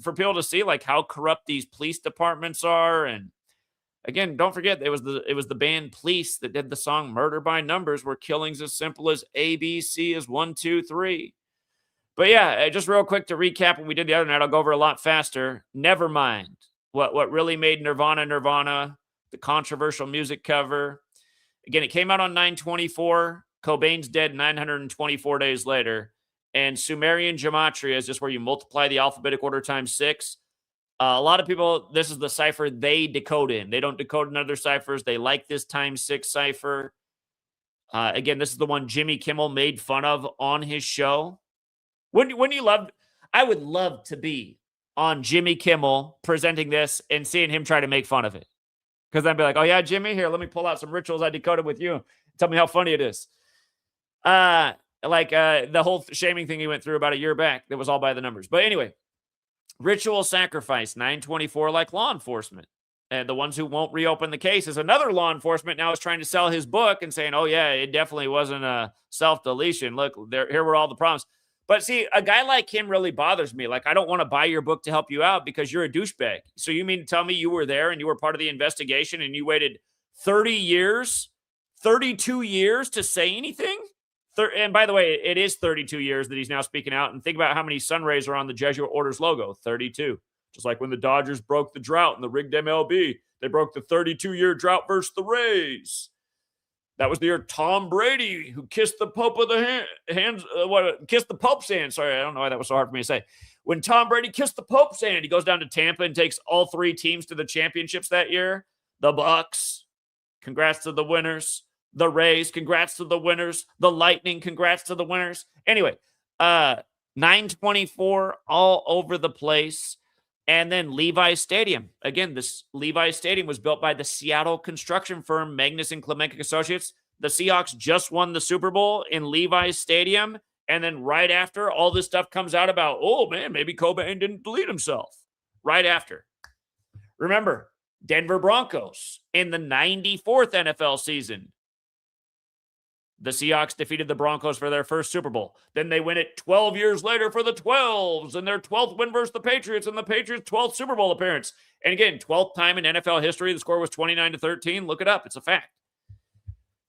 for people to see like how corrupt these police departments are. And again, don't forget it was the band Police that did the song "Murder by Numbers," where killings as simple as ABC is 1, 2, 3. But yeah, just real quick to recap what we did the other night. I'll go over a lot faster. Nevermind. What really made Nirvana, the controversial music cover. Again, it came out on 9/24. Cobain's dead 924 days later. And Sumerian gematria is just where you multiply the alphabetic order times 6. A lot of people, this is the cipher they decode in. They don't decode in other ciphers. They like this times 6 cipher. Again, this is the one Jimmy Kimmel made fun of on his show. I would love to be on Jimmy Kimmel presenting this and seeing him try to make fun of it. Because I'd be like, oh yeah, Jimmy, here, let me pull out some rituals I decoded with you. Tell me how funny it is. The whole shaming thing he went through about a year back, that was all by the numbers. But anyway, ritual sacrifice, 9/24, like law enforcement. And the ones who won't reopen the case is another law enforcement now is trying to sell his book and saying, oh yeah, it definitely wasn't a self-deletion. Look, here were all the problems. But see, a guy like him really bothers me. Like, I don't want to buy your book to help you out because you're a douchebag. So you mean to tell me you were there and you were part of the investigation and you waited 30 years, 32 years to say anything? And by the way, it is 32 years that he's now speaking out. And think about how many sun rays are on the Jesuit Order's logo, 32. Just like when the Dodgers broke the drought in the rigged MLB, they broke the 32-year drought versus the Rays. That was the year Tom Brady, who kissed the Pope of the hands, kissed the Pope's hand. Sorry, I don't know why that was so hard for me to say. When Tom Brady kissed the Pope's hand, he goes down to Tampa and takes all 3 teams to the championships that year. The Bucks, congrats to the winners. The Rays, congrats to the winners. The Lightning, congrats to the winners. Anyway, 924 all over the place. And then Levi's Stadium. Again, this Levi's Stadium was built by the Seattle construction firm Magnus and Klemenk Associates. The Seahawks just won the Super Bowl in Levi's Stadium. And then right after, all this stuff comes out about, oh, man, maybe Cobain didn't delete himself. Right after. Remember, Denver Broncos in the 94th NFL season. The Seahawks defeated the Broncos for their first Super Bowl. Then they win it 12 years later for the 12s and their 12th win versus the Patriots and the Patriots' 12th Super Bowl appearance. And again, 12th time in NFL history, the score was 29-13. Look it up. It's a fact.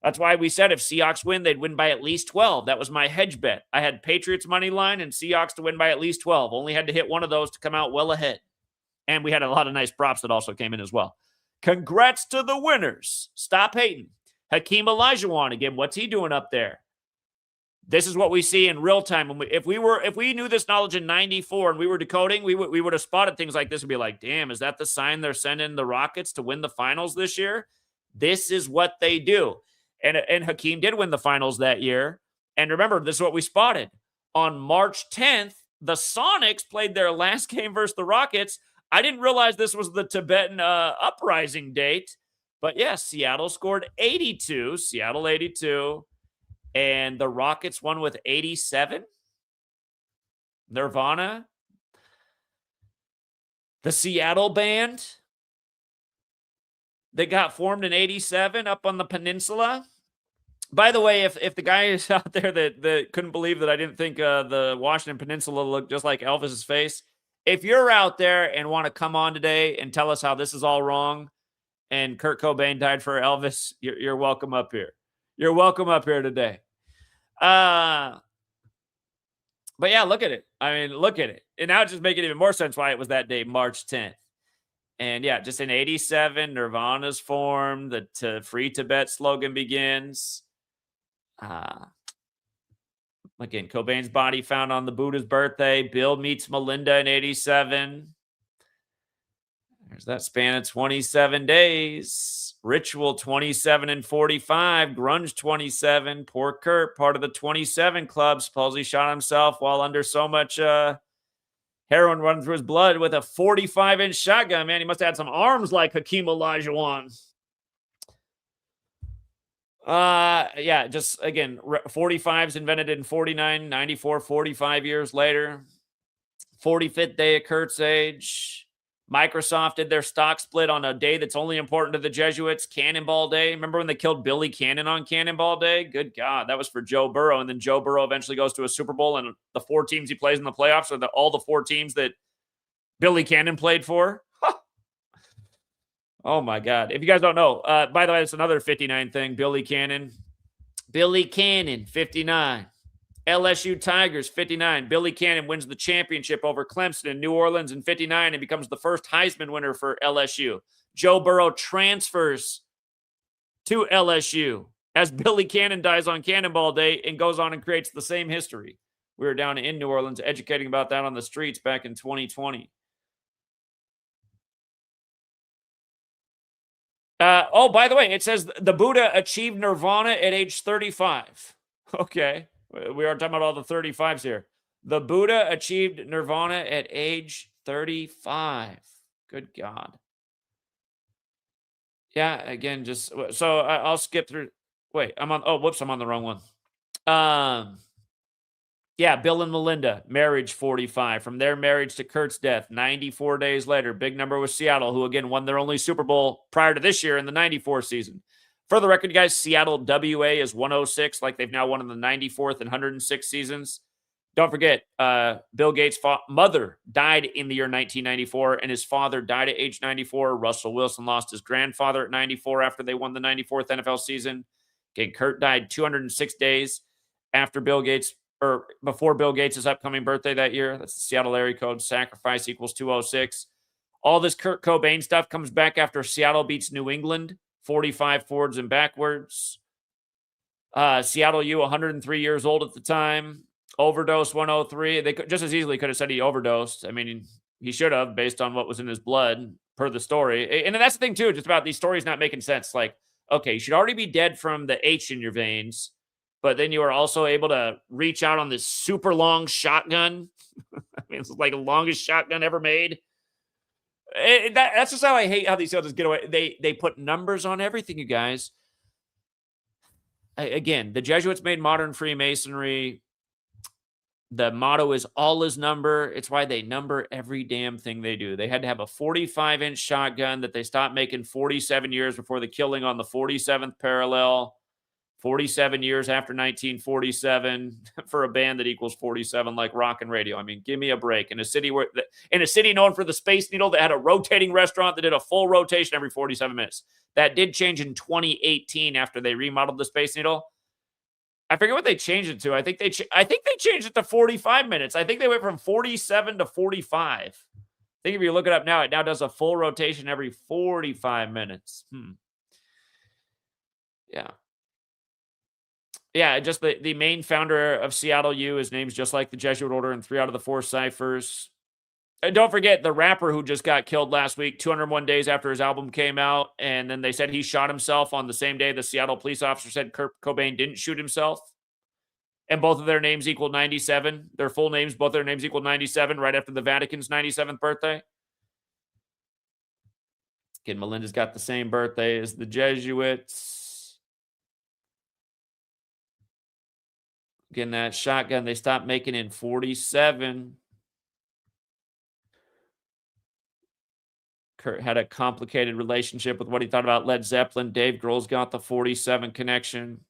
That's why we said if Seahawks win, they'd win by at least 12. That was my hedge bet. I had Patriots money line and Seahawks to win by at least 12. Only had to hit one of those to come out well ahead. And we had a lot of nice props that also came in as well. Congrats to the winners. Stop hating. Hakeem Olajuwon, again, what's he doing up there? This is what we see in real time. If we knew this knowledge in 94 and we were decoding, we would have spotted things like this and be like, damn, is that the sign they're sending the Rockets to win the finals this year? This is what they do. And Hakeem did win the finals that year. And remember, this is what we spotted. On March 10th, the Sonics played their last game versus the Rockets. I didn't realize this was the Tibetan Uprising date. But yes, Seattle scored 82, Seattle 82, and the Rockets won with 87. Nirvana, the Seattle band that got formed in 87 up on the peninsula. By the way, if the guy is out there that couldn't believe that I didn't think the Washington Peninsula looked just like Elvis's face, if you're out there and want to come on today and tell us how this is all wrong, and Kurt Cobain died for Elvis, you're welcome up here. You're welcome up here today. But yeah, look at it. I mean, look at it. And now it's just making even more sense why it was that day, March 10th. And yeah, just in 87, Nirvana's formed. The Free Tibet slogan begins. Again, Cobain's body found on the Buddha's birthday. Bill meets Melinda in 87. There's that span of 27 days. Ritual 27 and 45. Grunge 27. Poor Kurt, part of the 27 club. Supposedly shot himself while under so much heroin running through his blood with a 45-inch shotgun. Man, he must have had some arms like Hakeem Olajuwon. Yeah, just again, 45's invented in 49, 94, 45 years later. 45th day of Kurt's age. Microsoft did their stock split on a day that's only important to the Jesuits, Cannonball Day. Remember when they killed Billy Cannon on Cannonball Day? Good God, that was for Joe Burrow. And then Joe Burrow eventually goes to a Super Bowl, and the 4 teams he plays in the playoffs are all the 4 teams that Billy Cannon played for. Oh, my God. If you guys don't know, by the way, it's another 59 thing. Billy Cannon, 59. LSU Tigers, 59. Billy Cannon wins the championship over Clemson in New Orleans in 59 and becomes the first Heisman winner for LSU. Joe Burrow transfers to LSU as Billy Cannon dies on Cannonball Day and goes on and creates the same history. We were down in New Orleans educating about that on the streets back in 2020. By the way, it says the Buddha achieved nirvana at age 35. Okay. We are talking about all the 35s here. The Buddha achieved nirvana at age 35. Good God. Yeah, again, just so I'll skip through. Wait, I'm on the wrong one. Yeah, Bill and Melinda, marriage 45. From their marriage to Kurt's death, 94 days later. Big number was Seattle, who again won their only Super Bowl prior to this year in the 94 season. For the record, guys, Seattle WA is 106, like they've now won in the 94th and 106 seasons. Don't forget, Bill Gates' mother died in the year 1994, and his father died at age 94. Russell Wilson lost his grandfather at 94 after they won the 94th NFL season. Again, Kurt died 206 days after Bill Gates, or before Bill Gates' upcoming birthday that year. That's the Seattle area code. Sacrifice equals 206. All this Kurt Cobain stuff comes back after Seattle beats New England. 45 forwards and backwards. Seattle U, 103 years old at the time. Overdose 103. They could just as easily could have said he overdosed. I mean, he should have based on what was in his blood per the story. And that's the thing too, just about these stories not making sense. Like, okay, you should already be dead from the H in your veins, but then you are also able to reach out on this super long shotgun. I mean, it's like the longest shotgun ever made. That's just how I hate how these just get away. They put numbers on everything, you guys. Again, the Jesuits made modern Freemasonry. The motto is all is number. It's why they number every damn thing they do. They had to have a 45-inch shotgun that they stopped making 47 years before the killing on the 47th parallel. 47 years after 1947 for a band that equals 47, like rock and radio. I mean, give me a break. In a city known for the Space Needle that had a rotating restaurant that did a full rotation every 47 minutes. That did change in 2018 after they remodeled the Space Needle. I forget what they changed it to. I think they changed it to 45 minutes. I think they went from 47 to 45. I think if you look it up now, it now does a full rotation every 45 minutes. Yeah. Yeah, just the main founder of Seattle U, his name's just like the Jesuit order in 3 out of the 4 ciphers. And don't forget the rapper who just got killed last week, 201 days after his album came out. And then they said he shot himself on the same day the Seattle police officer said Cobain didn't shoot himself. And both of their names equal 97. Their full names, both their names equal 97 right after the Vatican's 97th birthday. Again, Melinda's got the same birthday as the Jesuits. Again, that shotgun they stopped making in 47. Kurt had a complicated relationship with what he thought about Led Zeppelin. Dave Grohl's got the 47 connection.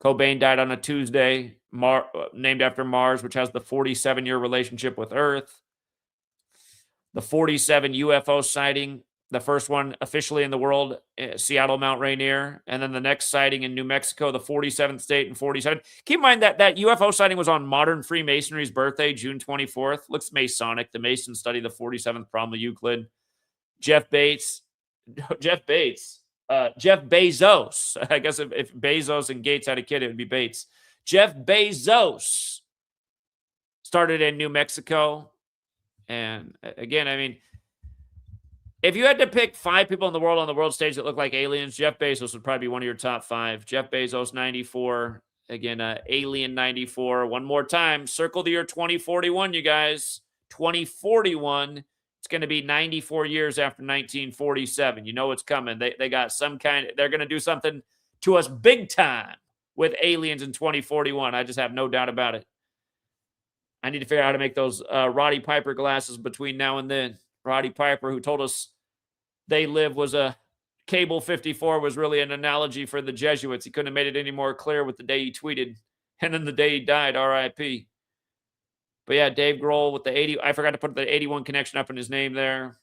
Cobain died on a Tuesday, named after Mars, which has the 47-year relationship with Earth. The 47 UFO sighting, the first one officially in the world, Seattle, Mount Rainier. And then the next sighting in New Mexico, the 47th state and 47. Keep in mind that UFO sighting was on modern Freemasonry's birthday, June 24th. Looks Masonic. The Masons study the 47th problem of Euclid. Jeff Bezos. I guess if Bezos and Gates had a kid, it would be Bates. Jeff Bezos started in New Mexico. And again, I mean, if you had to pick 5 people in the world on the world stage that look like aliens, Jeff Bezos would probably be one of your top 5. Jeff Bezos, 94. Again, Alien 94. One more time. Circle the year 2041, you guys. 2041. It's going to be 94 years after 1947. You know it's coming. They got some kind. They're going to do something to us big time with aliens in 2041. I just have no doubt about it. I need to figure out how to make those Roddy Piper glasses between now and then. Roddy Piper, who told us They Live was a Cable 54 was really an analogy for the Jesuits. He couldn't have made it any more clear with the day he tweeted and then the day he died, RIP. But yeah, Dave Grohl with the 80. I forgot to put the 81 connection up in his name there.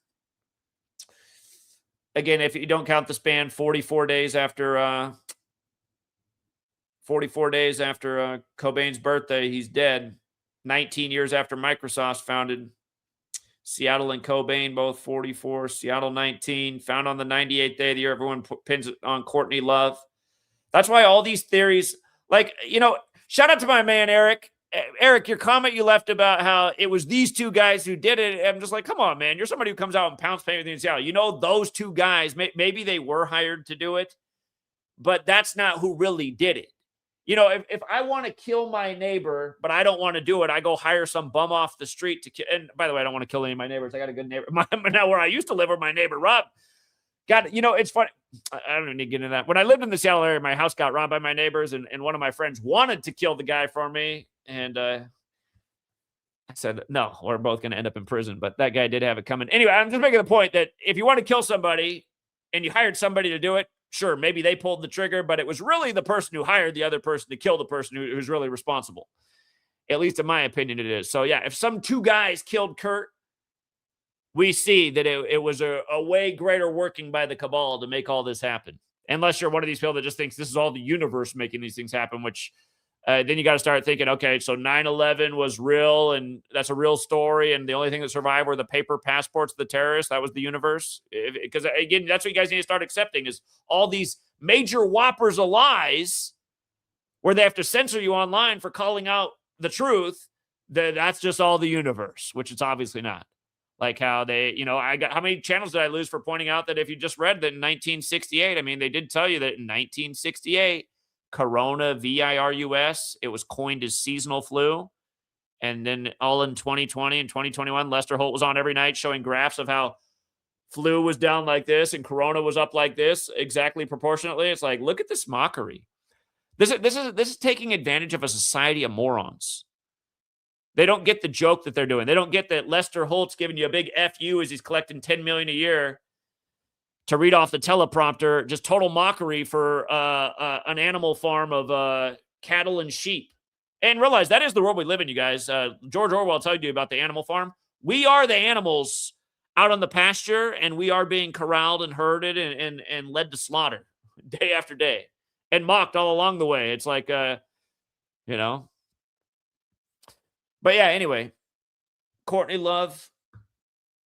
Again, if you don't count the span, 44 days after Cobain's birthday, he's dead. 19 years after Microsoft's founded. Seattle and Cobain, both 44. Seattle 19. Found on the 98th day of the year. Everyone pins it on Courtney Love. That's why all these theories, like, shout out to my man, Eric. Eric, your comment you left about how it was these 2 guys who did it. I'm just like, come on, man. You're somebody who comes out and pounds paint in Seattle. Those 2 guys, maybe they were hired to do it, but that's not who really did it. If I want to kill my neighbor, but I don't want to do it, I go hire some bum off the street to kill. And by the way, I don't want to kill any of my neighbors. I got a good neighbor. Now where I used to live with my neighbor, Rob, it's funny. I don't need to get into that. When I lived in the Seattle area, my house got robbed by my neighbors, and one of my friends wanted to kill the guy for me. And I said, no, we're both going to end up in prison. But that guy did have it coming. Anyway, I'm just making the point that if you want to kill somebody and you hired somebody to do it, sure, maybe they pulled the trigger, but it was really the person who hired the other person to kill the person who's really responsible. At least in my opinion, it is. So yeah, if some 2 guys killed Kurt, we see that it was a way greater working by the cabal to make all this happen. Unless you're one of these people that just thinks this is all the universe making these things happen, which then you got to start thinking, okay, so 9/11 was real, and that's a real story, and the only thing that survived were the paper passports of the terrorists. That was the universe. Because, again, that's what you guys need to start accepting is all these major whoppers of lies where they have to censor you online for calling out the truth, that's just all the universe, which it's obviously not. Like how they, how many channels did I lose for pointing out that if you just read that in 1968, I mean, they did tell you that in 1968, Corona, virus, it was coined as seasonal flu. And then all in 2020 and 2021, Lester Holt was on every night showing graphs of how flu was down like this and Corona was up like this, exactly proportionately. It's like, look at this mockery. This is taking advantage of a society of morons. They don't get the joke that they're doing. They don't get that Lester Holt's giving you a big FU as he's collecting $10 million a year to read off the teleprompter. Just total mockery for an animal farm of cattle and sheep. And realize that is the world we live in, you guys. George Orwell told you about the animal farm. We are the animals out on the pasture, and we are being corralled and herded and led to slaughter day after day and mocked all along the way. It's like, But yeah, anyway, Courtney Love,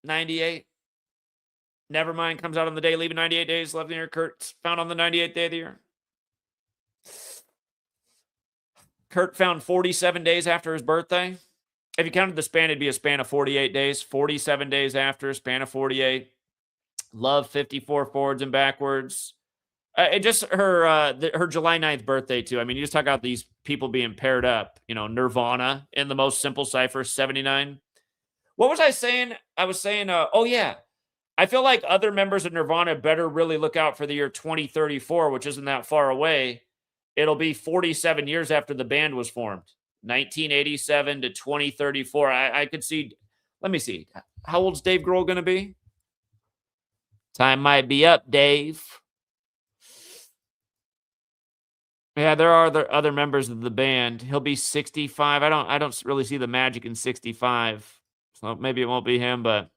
98. Nevermind comes out on the day leaving 98 days left in the year. Kurt's found on the 98th day of the year. Kurt found 47 days after his birthday. If you counted the span, it'd be a span of 48 days. 47 days after, a span of 48. Love, 54 forwards and backwards. It just her July 9th birthday, too. I mean, you just talk about these people being paired up. Nirvana in the most simple cipher, 79. What was I saying? I was saying, oh, yeah. I feel like other members of Nirvana better really look out for the year 2034, which isn't that far away. It'll be 47 years after the band was formed. 1987 to 2034. I could see. Let me see. How old's Dave Grohl going to be? Time might be up, Dave. Yeah, there are other members of the band. He'll be 65. I don't really see the magic in 65. So maybe it won't be him, but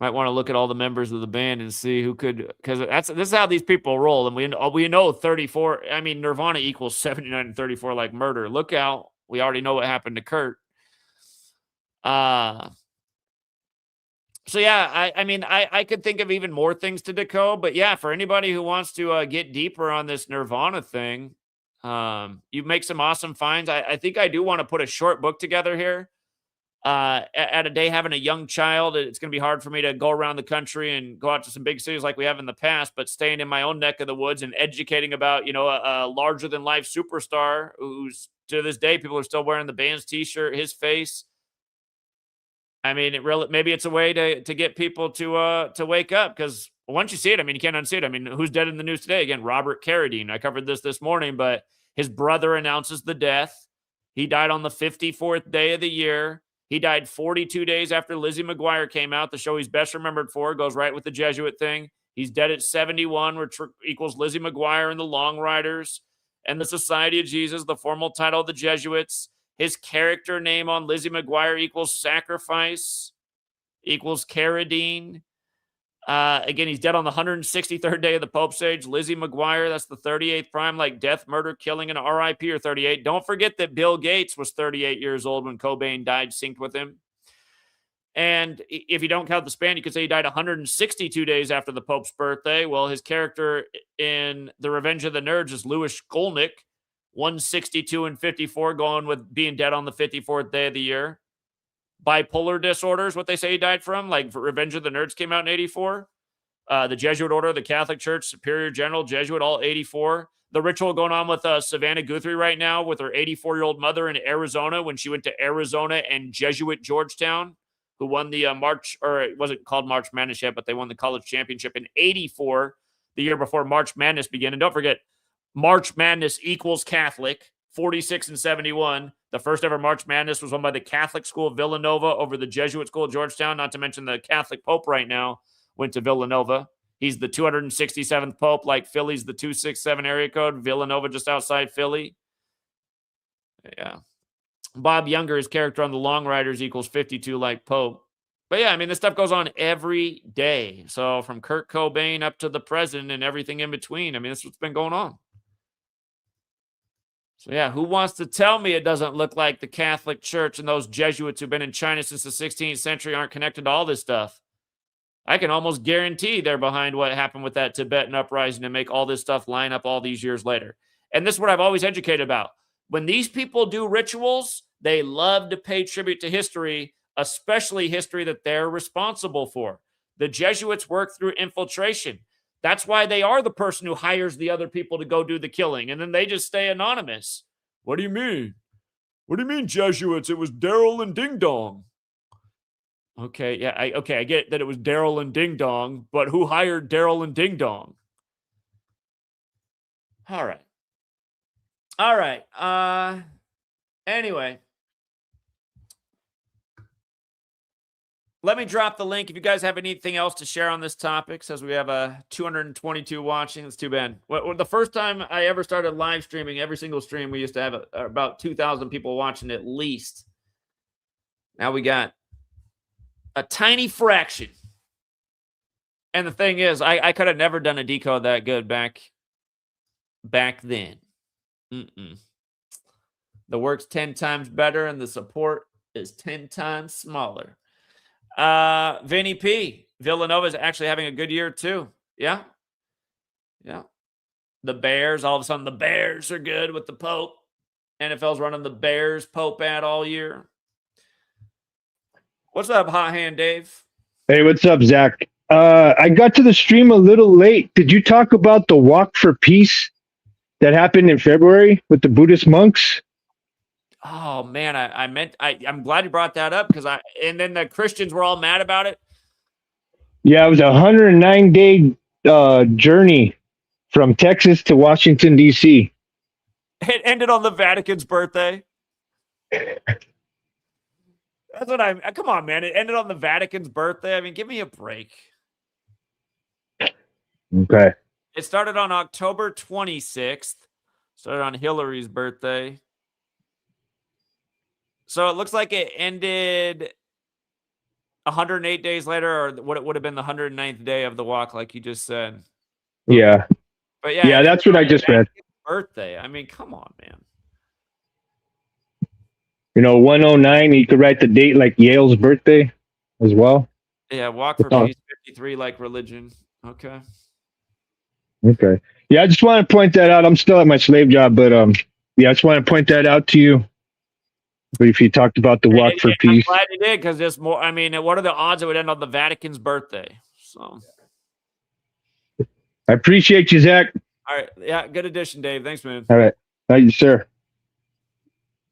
might want to look at all the members of the band and see who could, because this is how these people roll. And we know 34. I mean, Nirvana equals 79 and 34 like murder. Look out. We already know what happened to Kurt. So yeah, I mean, I could think of even more things to decode, but yeah, for anybody who wants to get deeper on this Nirvana thing, you make some awesome finds. I think I do want to put a short book together here. At a day having a young child, it's going to be hard for me to go around the country and go out to some big cities like we have in the past, but staying in my own neck of the woods and educating about, a larger than life superstar who's to this day, people are still wearing the band's t-shirt, his face. I mean, maybe it's a way to get people to wake up, because once you see it, I mean, you can't unsee it. I mean, who's dead in the news today? Again, Robert Carradine. I covered this morning, but his brother announces the death. He died on the 54th day of the year. He died 42 days after Lizzie McGuire came out. The show he's best remembered for goes right with the Jesuit thing. He's dead at 71, which equals Lizzie McGuire and the Long Riders and the Society of Jesus, the formal title of the Jesuits. His character name on Lizzie McGuire equals sacrifice, equals Carradine. Again, he's dead on the 163rd day of the Pope's age. Lizzie McGuire, that's the 38th prime, like death, murder, killing, and RIP are 38. Don't forget that Bill Gates was 38 years old when Cobain died, synced with him. And if you don't count the span, you could say he died 162 days after the Pope's birthday. Well, his character in The Revenge of the Nerds is Louis Skolnick, 162 and 54, going with being dead on the 54th day of the year. Bipolar disorder is what they say he died from. Like Revenge of the Nerds came out in 84. The Jesuit Order, the Catholic Church, Superior General, Jesuit, all 84. The ritual going on with Savannah Guthrie right now with her 84-year-old mother in Arizona when she went to Arizona and Jesuit Georgetown, who won the March, or it wasn't called March Madness yet, but they won the college championship in 84, the year before March Madness began. And don't forget, March Madness equals Catholic, 46 and 71. The first ever March Madness was won by the Catholic School of Villanova over the Jesuit School of Georgetown, not to mention the Catholic Pope right now went to Villanova. He's the 267th Pope, like Philly's the 267 area code. Villanova just outside Philly. Yeah. Bob Younger, his character on the Long Riders equals 52 like Pope. But yeah, I mean, this stuff goes on every day. So from Kurt Cobain up to the president and everything in between, I mean, that's what's been going on. So yeah, who wants to tell me it doesn't look like the Catholic Church and those Jesuits who've been in China since the 16th century aren't connected to all this stuff? I can almost guarantee they're behind what happened with that Tibetan uprising to make all this stuff line up all these years later. And this is what I've always educated about. When these people do rituals, they love to pay tribute to history, especially history that they're responsible for. The Jesuits work through infiltration. That's why they are the person who hires the other people to go do the killing, and then they just stay anonymous. What do you mean? What do you mean, Jesuits? It was Daryl and Ding Dong. Okay, yeah, I get that it was Daryl and Ding Dong, but who hired Daryl and Ding Dong? All right. Anyway, let me drop the link if you guys have anything else to share on this topic, since we have a 222 watching. It's too bad. The first time I ever started live streaming, every single stream, we used to have about 2,000 people watching at least. Now we got a tiny fraction. And the thing is, I could have never done a decode that good back then. The work's 10 times better, and the support is 10 times smaller. Vinny P. Villanova is actually having a good year too. Yeah. The Bears, all of a sudden the Bears are good with the Pope. NFL's running the Bears Pope ad all year. What's up, Hot Hand Dave? Hey, what's up, Zach? I got to the stream a little late. Did you talk about the Walk for Peace that happened in February with the Buddhist monks? Oh man, I'm glad you brought that up, and then the Christians were all mad about it. Yeah, it was a 109-day journey from Texas to Washington, D.C. It ended on the Vatican's birthday. That's what come on, man. It ended on the Vatican's birthday. I mean, give me a break. Okay. It started on October 26th. Started on Hillary's birthday. So it looks like it ended 108 days later, or what it would have been the 109th day of the walk, like you just said. Yeah. But yeah, that's what I just read. Birthday. I mean, come on, man. 109, you could write the date like Yale's birthday as well. Yeah, Walk for Peace 53, like religion. Okay. Yeah, I just want to point that out. I'm still at my slave job, but yeah, I just want to point that out to you. But if you talked about the Walk for Peace. I'm glad you did, because there's more. I mean, what are the odds it would end on the Vatican's birthday? So I appreciate you, Zach. All right. Yeah, good addition, Dave. Thanks, man. All right. Thank you, sir.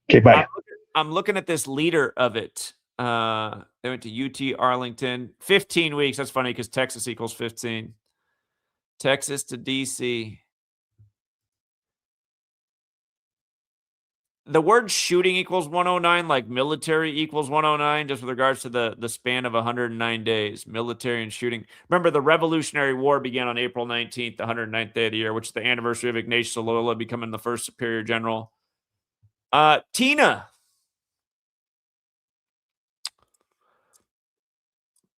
Okay, bye. I'm looking at this leader of it. They went to UT Arlington. 15 weeks. That's funny because Texas equals 15. Texas to DC. The word shooting equals 109, like military equals 109, just with regards to the span of 109 days. Military and shooting. Remember, the Revolutionary War began on April 19th, the 109th day of the year, which is the anniversary of Ignatius Loyola becoming the first superior general. Tina.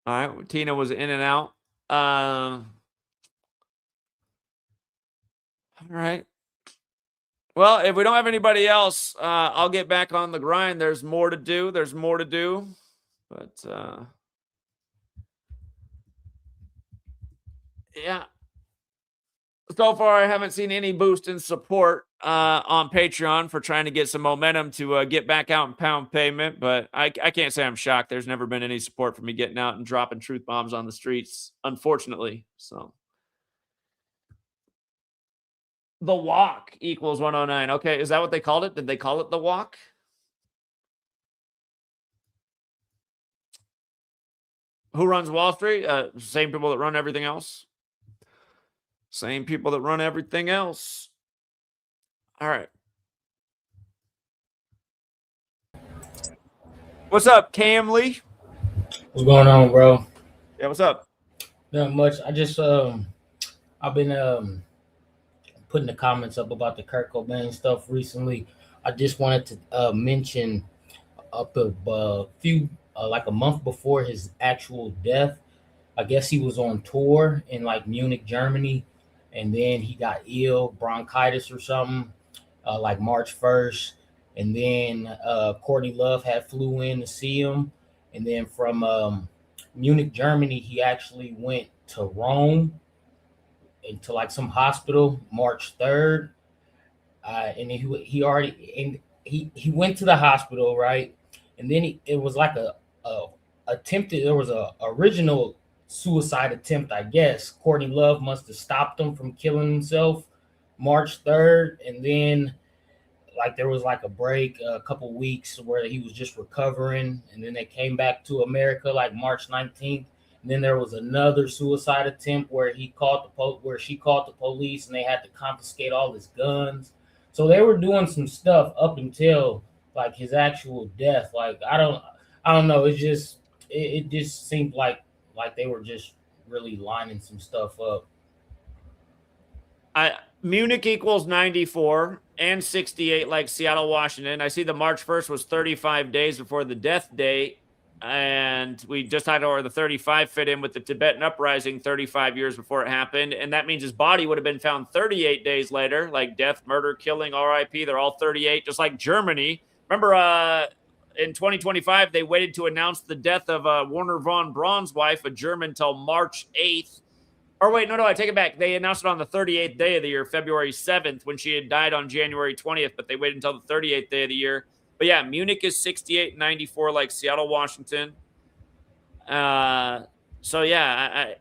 All right, Tina was in and out. All right. Well, if we don't have anybody else, I'll get back on the grind. There's more to do. But yeah. So far, I haven't seen any boost in support on Patreon for trying to get some momentum to get back out and pound pavement. But I can't say I'm shocked. There's never been any support for me getting out and dropping truth bombs on the streets, unfortunately. So the walk equals 109. Okay, is that what they called it? Did they call it the walk? Who runs Wall Street? Same people that run everything else. Same people that run everything else. All right. What's up, Cam Lee? What's going on, bro? Yeah, what's up? Not much. I just I've been putting the comments up about the Kurt Cobain stuff recently. I just wanted to mention up a few like a month before his actual death, I guess he was on tour in like Munich, Germany, and then he got ill, bronchitis or something, like March 1st. And then Courtney Love had flew in to see him. And then from Munich, Germany, he actually went to Rome into like some hospital March 3rd. And he already and he went to the hospital, right? And then it was like a attempted. There was a original suicide attempt, I guess. Courtney Love must have stopped him from killing himself March 3rd, and then like there was like a break, a couple weeks where he was just recovering, and then they came back to America like March 19th. And then there was another suicide attempt where he called where she called the police, and they had to confiscate all his guns. So they were doing some stuff up until like his actual death. Like I don't know. It just seemed like they were just really lining some stuff up. Munich equals 94 and 68 like Seattle, Washington. I see the March 1st was 35 days before the death date. And we just had where the 35 fit in with the Tibetan Uprising 35 years before it happened. And that means his body would have been found 38 days later, like death, murder, killing, RIP. They're all 38, just like Germany. Remember, in 2025, they waited to announce the death of Werner von Braun's wife, a German, till March 8th. Or wait, no, I take it back. They announced it on the 38th day of the year, February 7th, when she had died on January 20th, but they waited until the 38th day of the year. But yeah, Munich is 68 and 94 like Seattle, Washington. So yeah,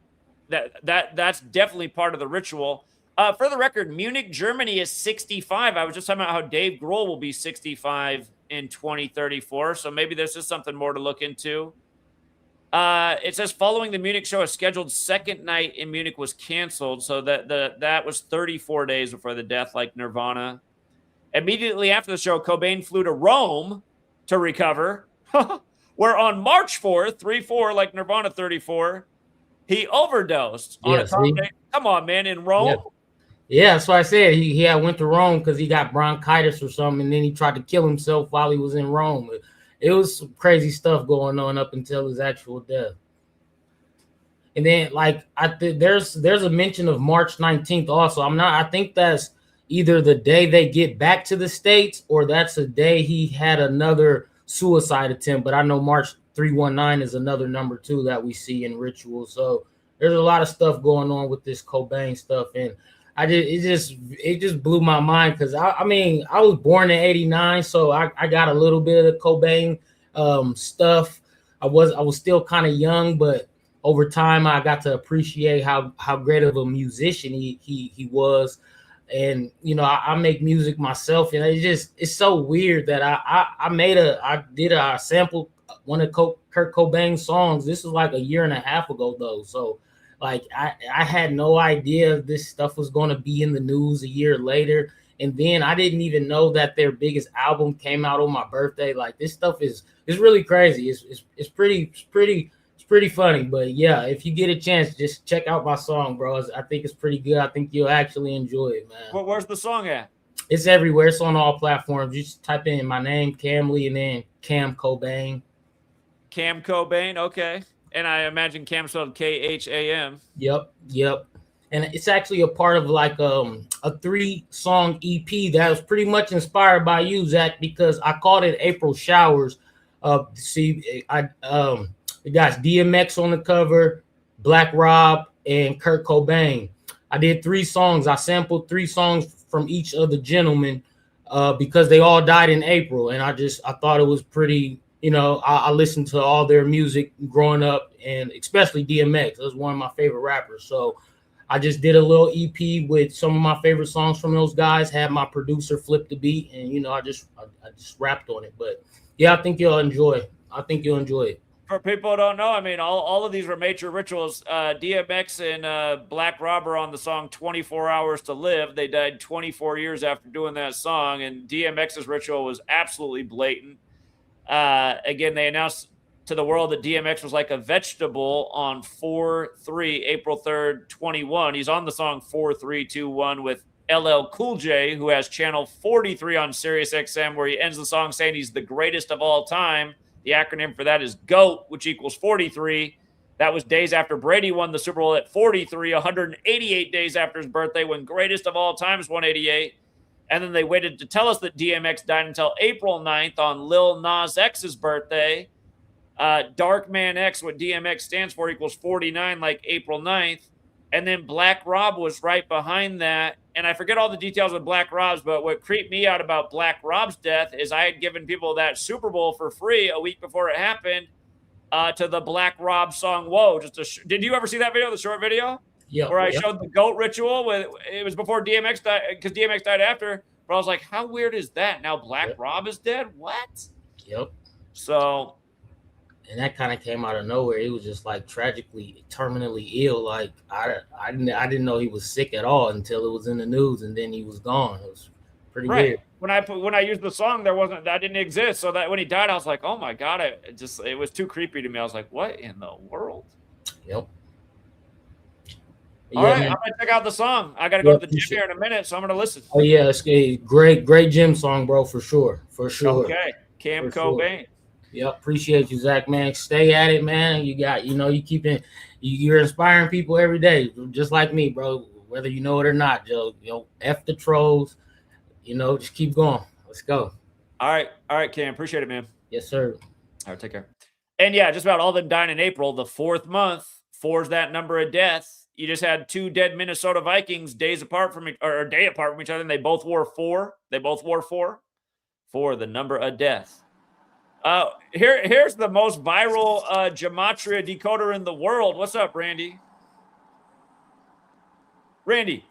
that's definitely part of the ritual. For the record, Munich, Germany is 65. I was just talking about how Dave Grohl will be 65 in 2034. So maybe this is something more to look into. It says following the Munich show, a scheduled second night in Munich was canceled. So that was 34 days before the death, like Nirvana. Immediately after the show, Cobain flew to Rome to recover, where on March 4th, 3-4, like Nirvana 34, he overdosed on a combination. Come on, man, in Rome? Yeah, that's why I said he went to Rome because he got bronchitis or something, and then he tried to kill himself while he was in Rome. It was some crazy stuff going on up until his actual death. And then, like, there's a mention of March 19th also. I think that's either the day they get back to the States or that's a day he had another suicide attempt. But I know March 319 is another number too that we see in rituals. So there's a lot of stuff going on with this Cobain stuff. And it just blew my mind because I mean, I was born in 89, so I got a little bit of the Cobain stuff. I was still kind of young, but over time I got to appreciate how great of a musician he was. And you know, I make music myself, and it's so weird that I did a sample one of Kurt Cobain's songs. This was like a year and a half ago though, so like I had no idea this stuff was going to be in the news a year later. And then I didn't even know that their biggest album came out on my birthday. Like this stuff is really crazy. It's pretty funny. But yeah, if you get a chance, just check out my song, bro. I think it's pretty good. I think you'll actually enjoy it, man. Well, where's the song at? It's everywhere. It's on all platforms. You just type in my name, Cam Lee, and then Cam Cobain. Cam Cobain, okay. And I imagine Cam spelled Kham. Yep. And it's actually a part of like a 3-song EP that was pretty much inspired by you, Zach, because I called it April Showers. The guys DMX on the cover, Black Rob, and Kurt Cobain. I did 3 songs. I sampled 3 songs from each of the gentlemen because they all died in April, and I thought it was pretty. You know, I listened to all their music growing up, and especially DMX. That was one of my favorite rappers. So I just did a little EP with some of my favorite songs from those guys, had my producer flip the beat, and, you know, I just rapped on it. But, yeah, I think you'll enjoy it. For people who don't know, I mean, all of these were major rituals. DMX and Black Rob are on the song 24 Hours to Live. They died 24 years after doing that song, and DMX's ritual was absolutely blatant. Again, they announced to the world that DMX was like a vegetable on 4/3, April 3rd, 21. He's on the song 4321 with LL Cool J, who has channel 43 on Sirius XM, where he ends the song saying he's the greatest of all time. The acronym for that is GOAT, which equals 43. That was days after Brady won the Super Bowl at 43, 188 days after his birthday, when greatest of all time is 188. And then they waited to tell us that DMX died until April 9th on Lil Nas X's birthday. Dark Man X, what DMX stands for, equals 49, like April 9th. And then Black Rob was right behind that. And I forget all the details of Black Rob's, but what creeped me out about Black Rob's death is I had given people that Super Bowl for free a week before it happened to the Black Rob song, Whoa. Did you ever see that video, the short video? Yeah. Where I showed the goat ritual. It was before DMX died, because DMX died after. But I was like, how weird is that? Now Black Rob is dead? What? Yep. So... And that kind of came out of nowhere. He was just like tragically, terminally ill. Like I didn't know he was sick at all until it was in the news, and then he was gone. It was pretty weird. When I used the song, that didn't exist. So that when he died, I was like, oh my god, it was too creepy to me. I was like, what in the world? Yep. All right, I'm gonna check out the song. I gotta go to the gym here in a minute, so I'm gonna listen. Oh yeah, it's a great gym song, bro, for sure. Okay, Cam Cobain. Yep, appreciate you, Zach, man. Stay at it, man. You're inspiring people every day, just like me, bro. Whether you know it or not, Joe. F the trolls. Just keep going. Let's go. All right, Cam. Appreciate it, man. Yes, sir. All right, take care. And yeah, just about all of them dying in April. The 4th month, 4 is that number of death. You just had 2 dead Minnesota Vikings days apart from each other, and they both wore 4. They both wore 4 for the number of death. Here's the most viral gematria decoder in the world. What's up, Randy? Randy,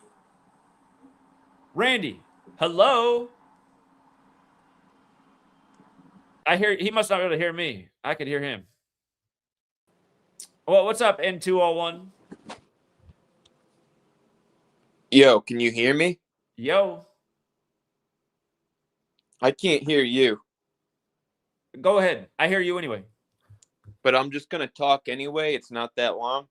hello. He must not be able to hear me. I could hear him. Well, what's up, N201? Yo, can you hear me? Yo. I can't hear you. Go ahead. I hear you anyway. But I'm just going to talk anyway. It's not that long.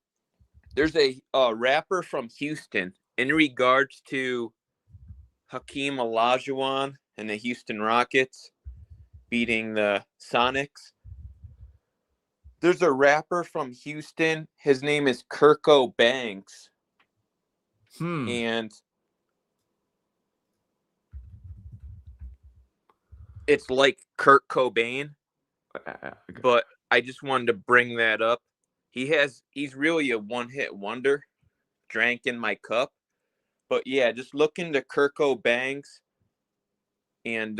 There's a rapper from Houston in regards to Hakeem Olajuwon and the Houston Rockets beating the Sonics. There's a rapper from Houston. His name is Cobain. And it's like Kurt Cobain, but I just wanted to bring that up. He's really a one-hit wonder. Drank in my cup. But yeah, just look into Kurt Cobain, and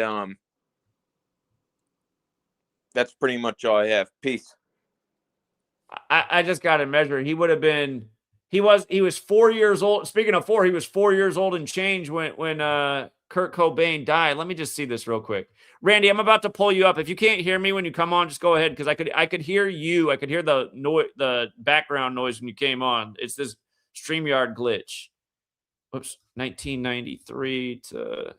that's pretty much all I have. Peace. I just got to measure. He would have been. He was 4 years old. Speaking of 4, he was 4 years old and change when Kurt Cobain died. Let me just see this real quick. Randy, I'm about to pull you up. If you can't hear me when you come on, just go ahead, because I could hear you. I could hear the background noise when you came on. It's this StreamYard glitch. Whoops, 1993 to...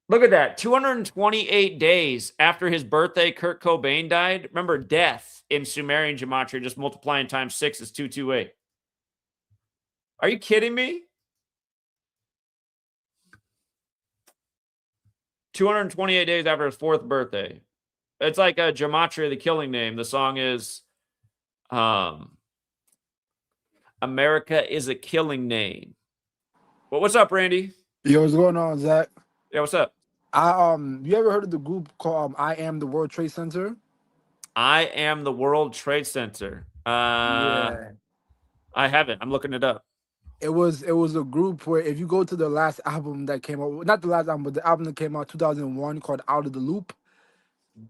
Look at that. 228 days after his birthday, Kurt Cobain died. Remember, death in Sumerian gematria, just multiplying times 6 is 228. Are you kidding me? 228 days after his 4th birthday. It's like a gematria, the killing name. The song is America is a Killing Name. Well, what's up, Randy? Yo, what's going on, Zach? Yeah, what's up? You ever heard of the group called I Am the World Trade Center? I Am the World Trade Center. Yeah. I haven't. I'm looking it up. It was a group where, if you go to the last album that came out, not the last album, but the album that came out 2001 called Out of the Loop,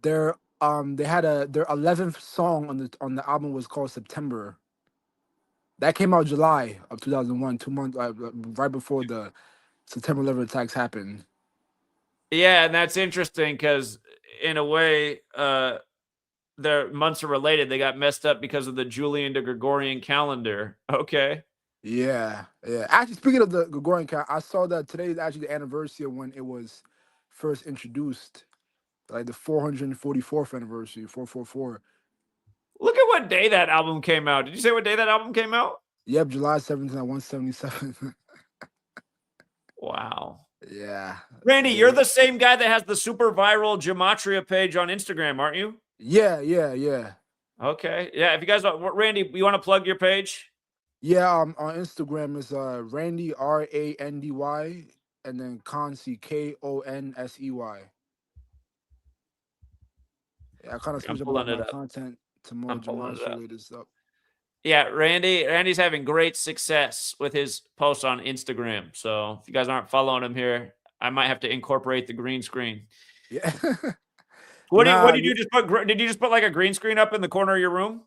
they had their 11th song on the album was called September. That came out July of 2001, 2 months right before the September 11 attacks happened. Yeah, and that's interesting because in a way, their months are related. They got messed up because of the Julian to Gregorian calendar. Okay. Yeah. Actually, speaking of the Gregorian calendar, I saw that today is actually the anniversary of when it was first introduced, like the 444th anniversary, 444. Look at what day that album came out. Did you say what day that album came out? Yep, July 17th at 177. Wow. Yeah. Randy, you're the same guy that has the super viral gematria page on Instagram, aren't you? Yeah. Okay. Yeah, if you guys Randy, you want to plug your page? Yeah, on Instagram is Randy RANDY and then Consey KONSEY. Yeah, I kind of switch up a lot of my content to more gematria related stuff. Yeah, Randy's having great success with his posts on Instagram. So if you guys aren't following him here, I might have to incorporate the green screen. Yeah. What Nah, did you just put? Did you just put like a green screen up in the corner of your room?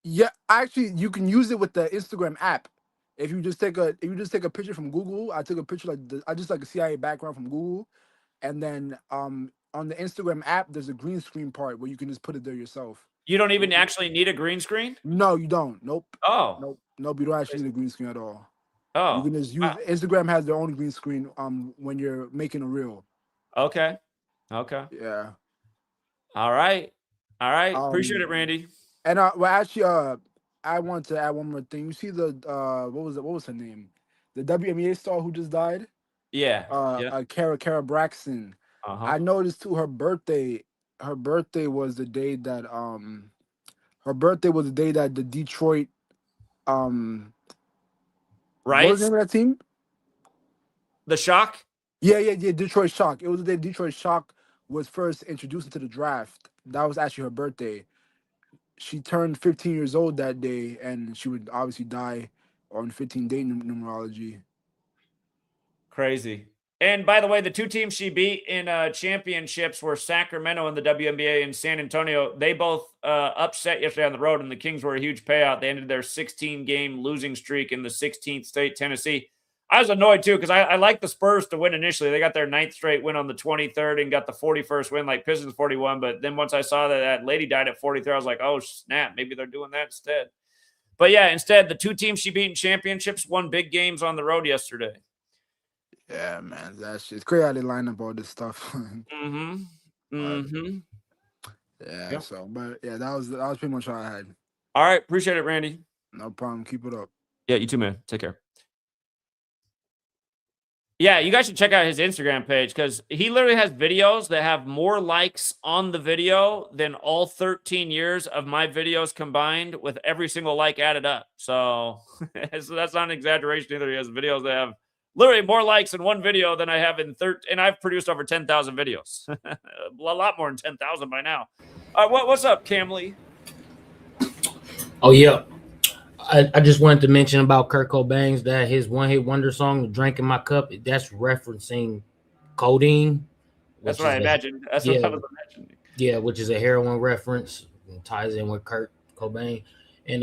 yeah. Actually, you can use it with the Instagram app. If you just take a picture from Google, I took a picture I just like a CIA background from Google, and then on the Instagram app, there's a green screen part where you can just put it there yourself. You don't even actually need a green screen? No, you don't. Nope. Oh. Nope. You don't actually need a green screen at all. Oh. You can just use Wow. Instagram has their own green screen when you're making a reel. Okay. Yeah. All right. Appreciate it, Randy. And well, actually, I want to add one more thing. You see the what was her name? The WNBA star who just died. Yeah. Kara Braxton. Uh-huh. I noticed too her birthday. Her birthday was the day that the Detroit Right. what was the name of that team? The Shock. Yeah. Detroit Shock. It was the day Detroit Shock was first introduced into the draft. That was actually her birthday. She turned 15 years old that day, and she would obviously die on 15-day numerology. Crazy. And by the way, the two teams she beat in championships were Sacramento in the WNBA and San Antonio. They both upset yesterday on the road, and the Kings were a huge payout. They ended their 16-game losing streak in the 16th state, Tennessee. I was annoyed, too, because I like the Spurs to win initially. They got their 9th straight win on the 23rd and got the 41st win, like Pistons 41. But then once I saw that lady died at 43, I was like, oh, snap, maybe they're doing that instead. But, yeah, instead, the two teams she beat in championships won big games on the road yesterday. Yeah, man, that's just crazy how they line up all this stuff. Yeah, Yep. so, but yeah, that was pretty much all I had. All right, appreciate it, Randy. No problem. Keep it up. Yeah, you too, man. Take care. Yeah, you guys should check out his Instagram page because he literally has videos that have more likes on the video than all 13 years of my videos combined with every single like added up. So, so that's not an exaggeration either. He has videos that have literally more likes in one video than I have in 13. And I've produced over 10,000 videos. A lot more than 10,000 by now. What's up, Camley? Oh, yeah. I just wanted to mention about Kurt Cobain's that his one-hit wonder song, "Drink in My Cup," that's referencing codeine. That's what I imagined. That's what I was imagining. Yeah, which is a heroin reference. And ties in with Kurt Cobain. And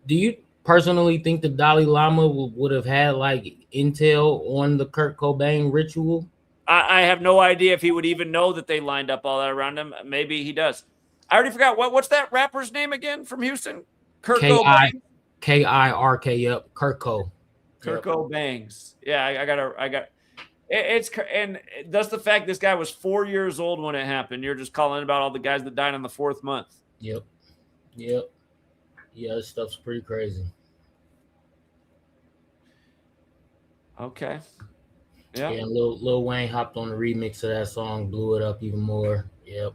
do you personally think the Dalai Lama would have had like intel on the Kurt Cobain ritual? I have no idea if he would even know that they lined up all that around him. Maybe he does. I already forgot. What's that rapper's name again from Houston? Kurt Cobain. K-I-R-K. Yep, Kurt Cobain. Yeah, I got. It's and that's the fact. This guy was 4 years old when it happened. You're just calling about all the guys that died on the 4th month. Yep. Yeah, this stuff's pretty crazy. Okay. Yeah. And Lil Wayne hopped on the remix of that song, blew it up even more. Yep.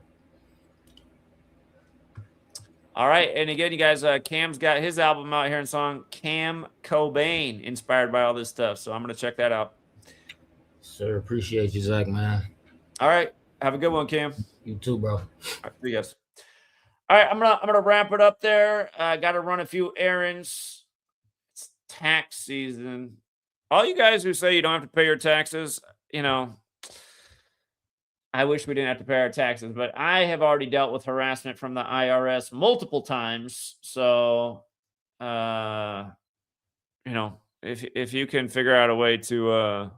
All right, and again, you guys, Cam's got his album out here in song Cam Cobain, inspired by all this stuff. So I'm gonna check that out. Sir, appreciate you, Zach, man. All right, have a good one, Cam. You too, bro. All right, see you guys. All right, I'm gonna wrap it up there. I got to run a few errands. It's tax season. All you guys who say you don't have to pay your taxes, I wish we didn't have to pay our taxes, but I have already dealt with harassment from the IRS multiple times. So, if you can figure out a way to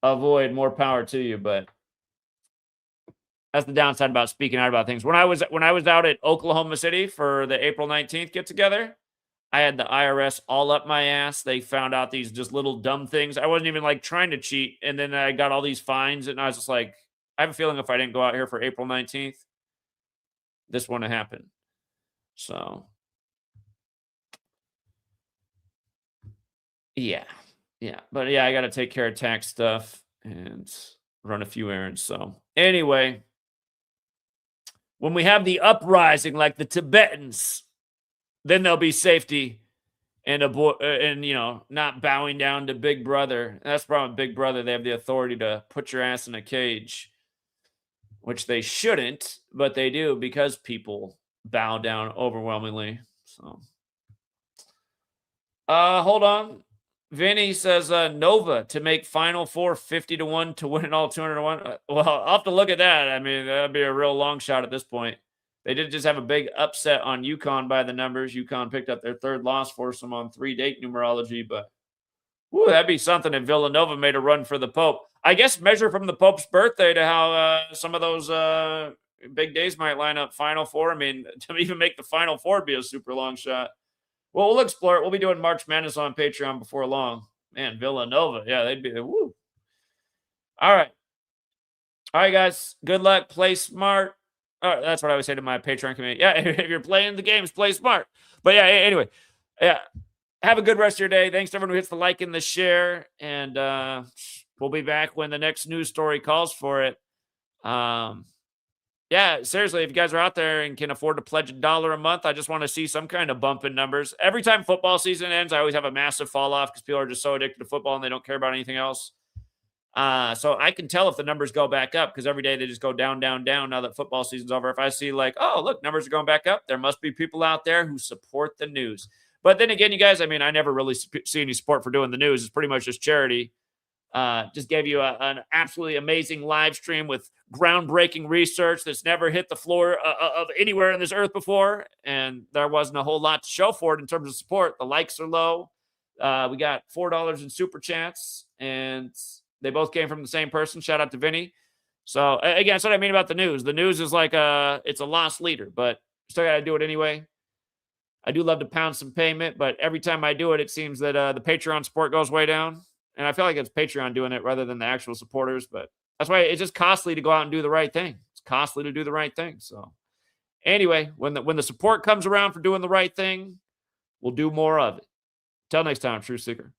avoid, more power to you. But that's the downside about speaking out about things. When I was out at Oklahoma City for the April 19th get together, I had the IRS all up my ass. They found out these just little dumb things. I wasn't even like trying to cheat. And then I got all these fines and I was just like, I have a feeling if I didn't go out here for April 19th, this wouldn't happen. So, yeah. But yeah, I got to take care of tax stuff and run a few errands. So anyway, when we have the uprising like the Tibetans, then there'll be safety and not bowing down to Big Brother. That's the problem with Big Brother. They have the authority to put your ass in a cage, which they shouldn't, but they do because people bow down overwhelmingly. So Hold on. Vinny says Nova to make Final Four 50-1 to win it all 201. Well, I'll have to look at that. I mean, that'd be a real long shot at this point. They did just have a big upset on UConn by the numbers. UConn picked up their third loss, forced them on 3-date numerology, but whew, that'd be something if Villanova made a run for the Pope. I guess measure from the Pope's birthday to how some of those big days might line up. Final Four. I mean, to even make the Final Four would be a super long shot. Well, we'll explore it. We'll be doing March Madness on Patreon before long. Man, Villanova. Yeah, they'd be woo. All right. All right, guys. Good luck. Play smart. Oh, that's what I would say to my Patreon community. Yeah, if you're playing the games, play smart. But yeah, anyway. Yeah. Have a good rest of your day. Thanks to everyone who hits the like and the share. And we'll be back when the next news story calls for it. Yeah, seriously, if you guys are out there and can afford to pledge $1 a month, I just want to see some kind of bump in numbers. Every time football season ends, I always have a massive fall off because people are just so addicted to football and they don't care about anything else. So I can tell if the numbers go back up because every day they just go down, down, down now that football season's over. If I see like, oh, look, numbers are going back up, there must be people out there who support the news. But then again, you guys, I mean, I never really see any support for doing the news. It's pretty much just charity. Just gave you an absolutely amazing live stream with groundbreaking research that's never hit the floor of anywhere on this earth before. And there wasn't a whole lot to show for it in terms of support. The likes are low. We got $4 in super chats, and they both came from the same person. Shout out to Vinny. So again, that's what I mean about the news. The news is like it's a lost leader, but still got to do it anyway. I do love to pound some payment, but every time I do it, it seems that the Patreon support goes way down. And I feel like it's Patreon doing it rather than the actual supporters. But that's why it's just costly to go out and do the right thing. It's costly to do the right thing. So anyway, when the support comes around for doing the right thing, we'll do more of it. Till next time, Truth Seeker.